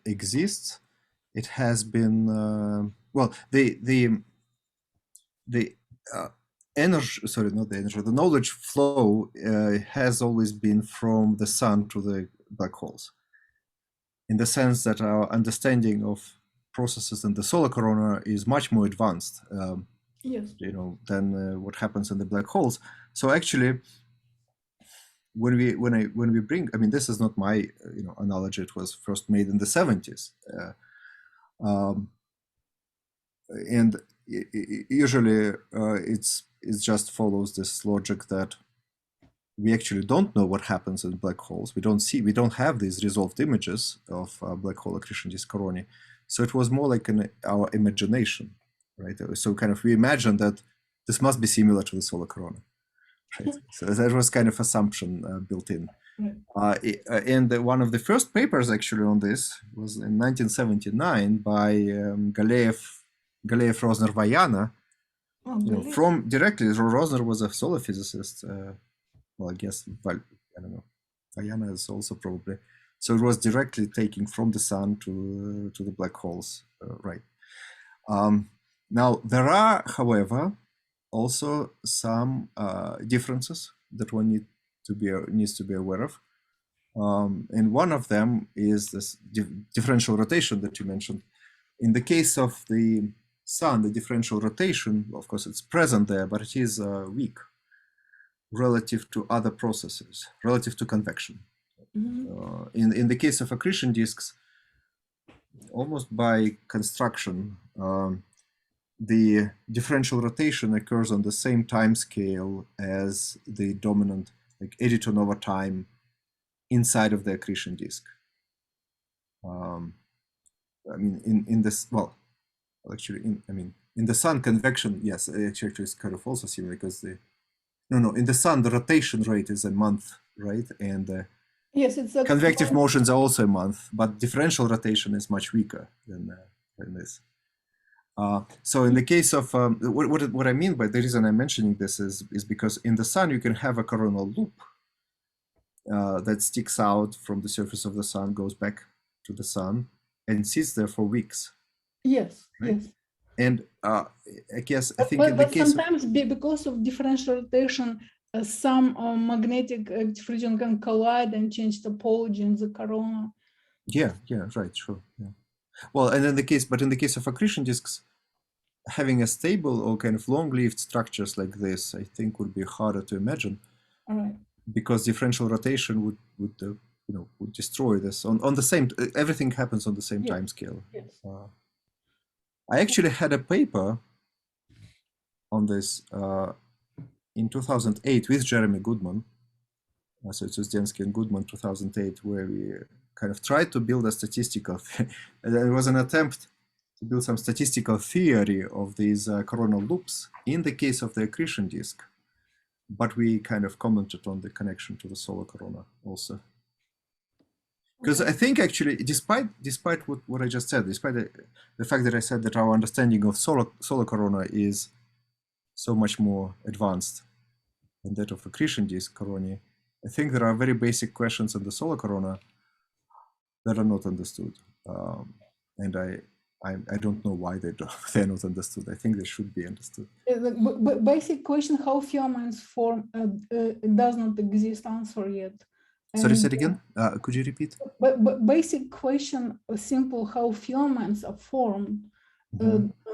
exists. It has been well, the energy, sorry, not the energy, the knowledge flow has always been from the sun to the black holes, in the sense that our understanding of processes in the solar corona is much more advanced, yes, you know, than what happens in the black holes. So actually, when we bring, I mean, this is not my you know analogy. It was first made in the 70s, and usually it just follows this logic that we actually don't know what happens in black holes. We don't have these resolved images of black hole accretion disk coronae. So it was more like our imagination, right? So kind of we imagined that this must be similar to the solar corona, right? So that was kind of assumption built in. And one of the first papers actually on this was in 1979 by Galeev, Rosner, Vayana. You know, from directly, Rosner was a solar physicist. Well, I guess, I don't know, Vayana is also probably. So it was directly taking from the sun to the black holes, right? Now, there are, however, also some differences that one needs to be aware of. And one of them is this differential rotation that you mentioned. In the case of the sun, the differential rotation, of course, it's present there, but it is weak relative to other processes, relative to convection. In the case of accretion disks, almost by construction, the differential rotation occurs on the same time scale as the dominant, like Eddington over time, inside of the accretion disk. I mean, in this, well, actually, in the sun convection, yes, actually it's kind of also similar because in the sun the rotation rate is a month, right? And yes, it's a convective motions are also a month, but differential rotation is much weaker than this. So in the case of what I mean by the reason I'm mentioning this is because in the sun you can have a coronal loop that sticks out from the surface of the sun, goes back to the sun, and sits there for weeks. Yes, right? yes. And I guess I think but, in the but case sometimes because of differential rotation, some magnetic region can collide and change topology in the corona. Yeah, right, sure. Yeah. Well, and in the case of accretion disks, having a stable or kind of long-lived structures like this, I think would be harder to imagine. All right. Because differential rotation would destroy this on the same. Everything happens on the same time scale. Yes. I actually had a paper on this in 2008 with Jeremy Goodman. So it's Uzdensky and Goodman 2008, where we kind of tried to build a statistical. There was an attempt to build some statistical theory of these coronal loops in the case of the accretion disk. But we kind of commented on the connection to the solar corona also. Because I think actually, despite what I just said, despite the fact that I said that our understanding of solar corona is so much more advanced than that of accretion disk coronae, I think there are very basic questions in the solar corona that are not understood. And I don't know why they're not understood. I think they should be understood. The basic question, how filaments form, does not exist answer yet. Sorry, say it again. Could you repeat? But basic question, simple, how filaments are formed.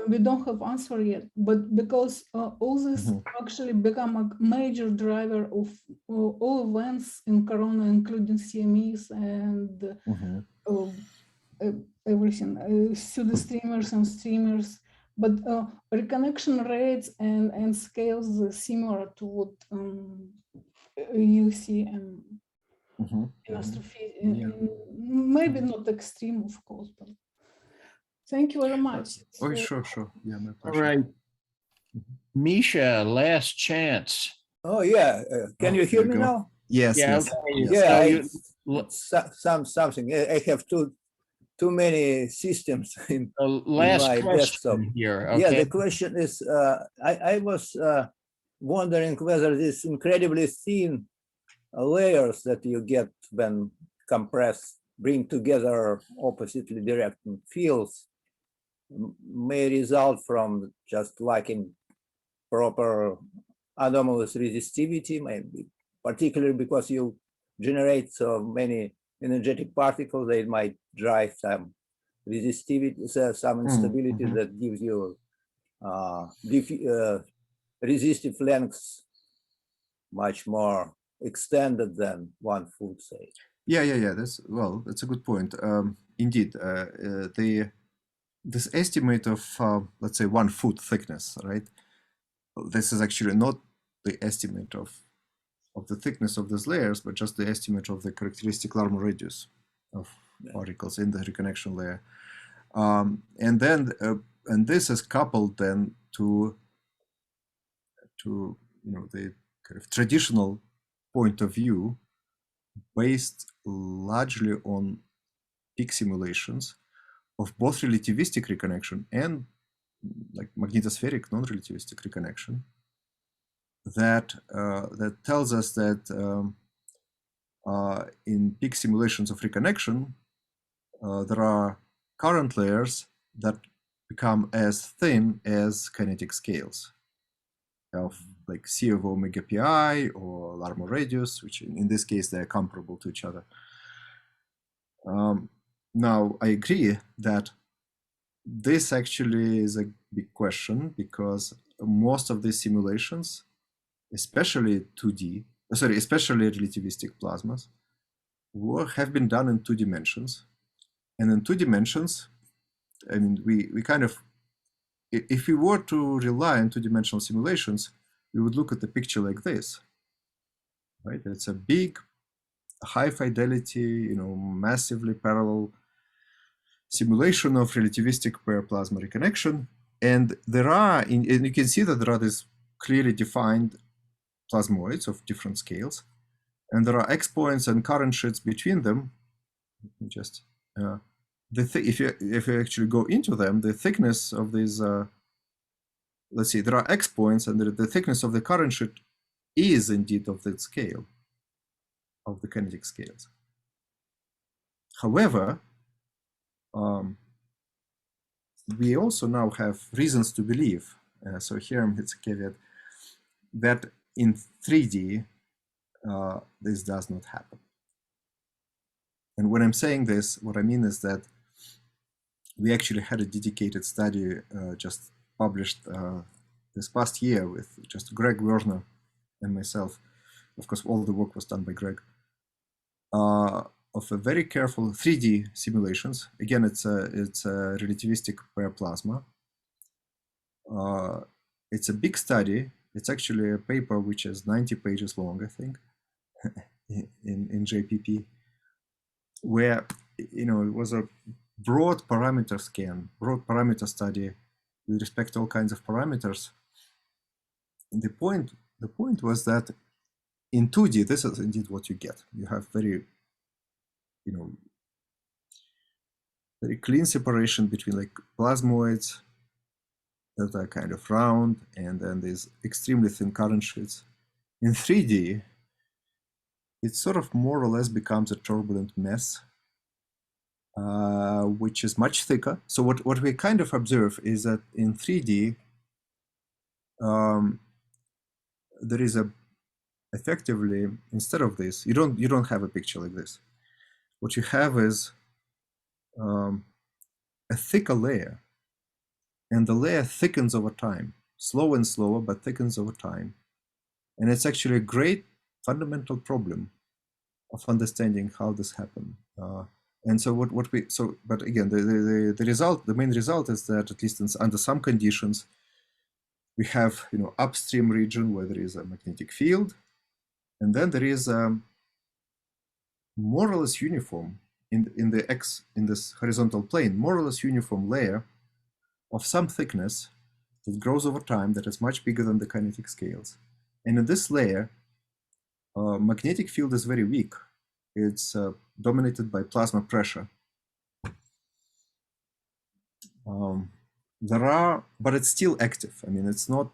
We don't have answer yet, but because all this actually become a major driver of all events in corona, including CMEs and everything, pseudo streamers and streamers, but reconnection rates and scales are similar to what you see in astrophysics. Maybe not extreme, of course, but thank you very much. Oh, sure. Yeah, my pleasure. All right. Misha, last chance. Oh, yeah. Can you hear me now? Yes, Yeah. yes. Okay. Yes. Yeah, something. I have too many systems in last my desktop. question here. Yeah, Okay. the question is, I was wondering whether these incredibly thin layers that you get when compressed bring together oppositely directed fields may result from just lacking proper anomalous resistivity, maybe particularly because you generate so many energetic particles, they might drive some resistivity, some instability that gives you resistive lengths much more extended than 1 foot, say. Yeah. That's a good point. Indeed, this estimate of let's say 1 foot thickness, right? This is actually not the estimate of the thickness of these layers, but just the estimate of the characteristic Larmor radius of particles in the reconnection layer. And then and this is coupled then to the kind of traditional point of view based largely on peak simulations of both relativistic reconnection and like magnetospheric non-relativistic reconnection that tells us that in peak simulations of reconnection there are current layers that become as thin as kinetic scales of like C of omega pi or Larmor radius, which in this case they are comparable to each other. Now I agree that this actually is a big question because most of these simulations, especially 2D, especially relativistic plasmas, have been done in 2 dimensions. And in 2 dimensions, I mean, we kind of, if we were to rely on 2-dimensional simulations, we would look at the picture like this, right? It's a big, high fidelity, massively parallel simulation of relativistic pair plasma reconnection. And there are, and you can see that there are these clearly defined plasmoids of different scales. And there are expoints and current sheets between them. Just if you actually go into them, the thickness of these, let's see, there are expoints, and the thickness of the current sheet is indeed of the scale of the kinetic scales. However, we also now have reasons to believe. So here it's a caveat that in 3D this does not happen. And when I'm saying this, what I mean is that we actually had a dedicated study just published this past year with just Greg Werner and myself. Of course, all the work was done by Greg. Of a very careful 3D simulations. Again, it's a relativistic pair plasma. It's a big study. It's actually a paper which is 90 pages long, I think, in JPP, where it was a broad parameter scan, broad parameter study with respect to all kinds of parameters. And the point was that in 2D, this is indeed what you get. You have very clean separation between like plasmoids that are kind of round, and then these extremely thin current sheets. In 3D, it sort of more or less becomes a turbulent mess, which is much thicker. So what we kind of observe is that in 3D, there is effectively, instead of this, you don't have a picture like this. What you have is a thicker layer, and the layer thickens over time, slow and slower, but thickens over time. And it's actually a great fundamental problem of understanding how this happened. And so but again, the main result is that at least under some conditions, we have upstream region where there is a magnetic field, and then there is more or less uniform in this horizontal plane, more or less uniform layer of some thickness that grows over time that is much bigger than the kinetic scales. And in this layer, magnetic field is very weak. It's dominated by plasma pressure. But it's still active. I mean, it's not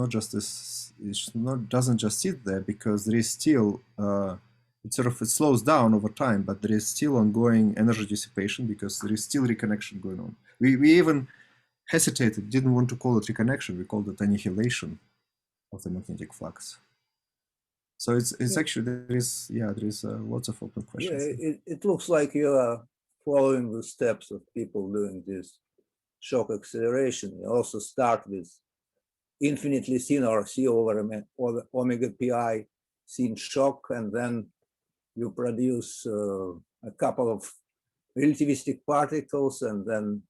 just this. Doesn't just sit there, because there is still it slows down over time, but there is still ongoing energy dissipation because there is still reconnection going on. We even hesitated, didn't want to call it reconnection. We called it annihilation of the magnetic flux. So it's actually there is lots of open questions. Yeah, it looks like you are following the steps of people doing this shock acceleration. You also start with infinitely thin, or C over omega pi thin shock, and then you produce a couple of relativistic particles, and then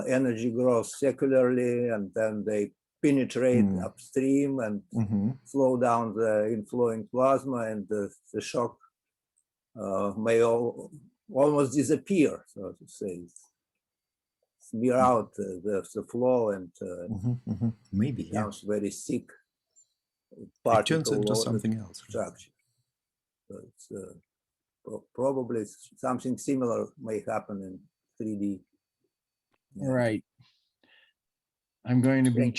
energy grows secularly, and then they penetrate upstream and slow down the inflowing plasma, and the shock may almost disappear, so to say. Smear out the flow, and maybe becomes very thick it turns into something else. Structure. So it's probably something similar may happen in 3D. Yeah. Right. I'm going to be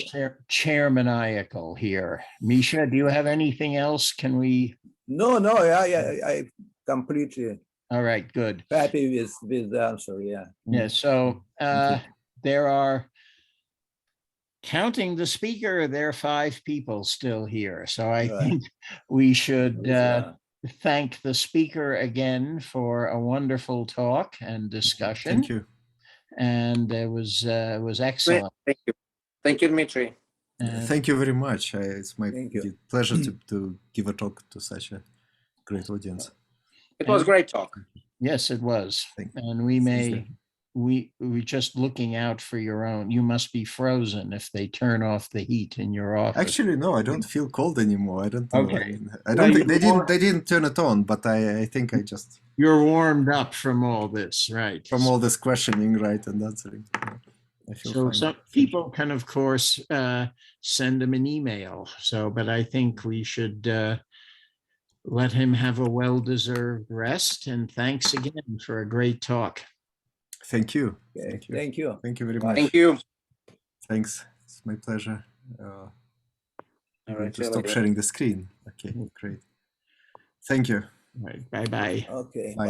chairmaniacal here. Misha, do you have anything else? Can we? No, I completely. All right, good. Happy with the answer, yeah. Yeah, so there are, counting the speaker, there are 5 people still here. So I think we should thank the speaker again for a wonderful talk and discussion. Thank you. And it was excellent. Thank you. Thank you, Dmitri. Thank you very much. It's my pleasure to give a talk to such a great audience. It was a great talk. Yes, it was. And we just looking out for your own. You must be frozen if they turn off the heat in your office. Actually, no, I don't feel cold anymore. I don't know. Okay. I don't think they didn't turn it on, but I think I just. You're warmed up from all this, right? From all this questioning, right, and answering. I feel so fine. Some people can, of course, send him an email. So, but I think we should let him have a well-deserved rest. And thanks again for a great talk. Thank you. Okay. Thank you. Thank you. Thank you very much. Thank you. Thanks. It's my pleasure. All right. To stop sharing the screen. Okay, great. Thank you. All right. Bye-bye. Okay. Bye.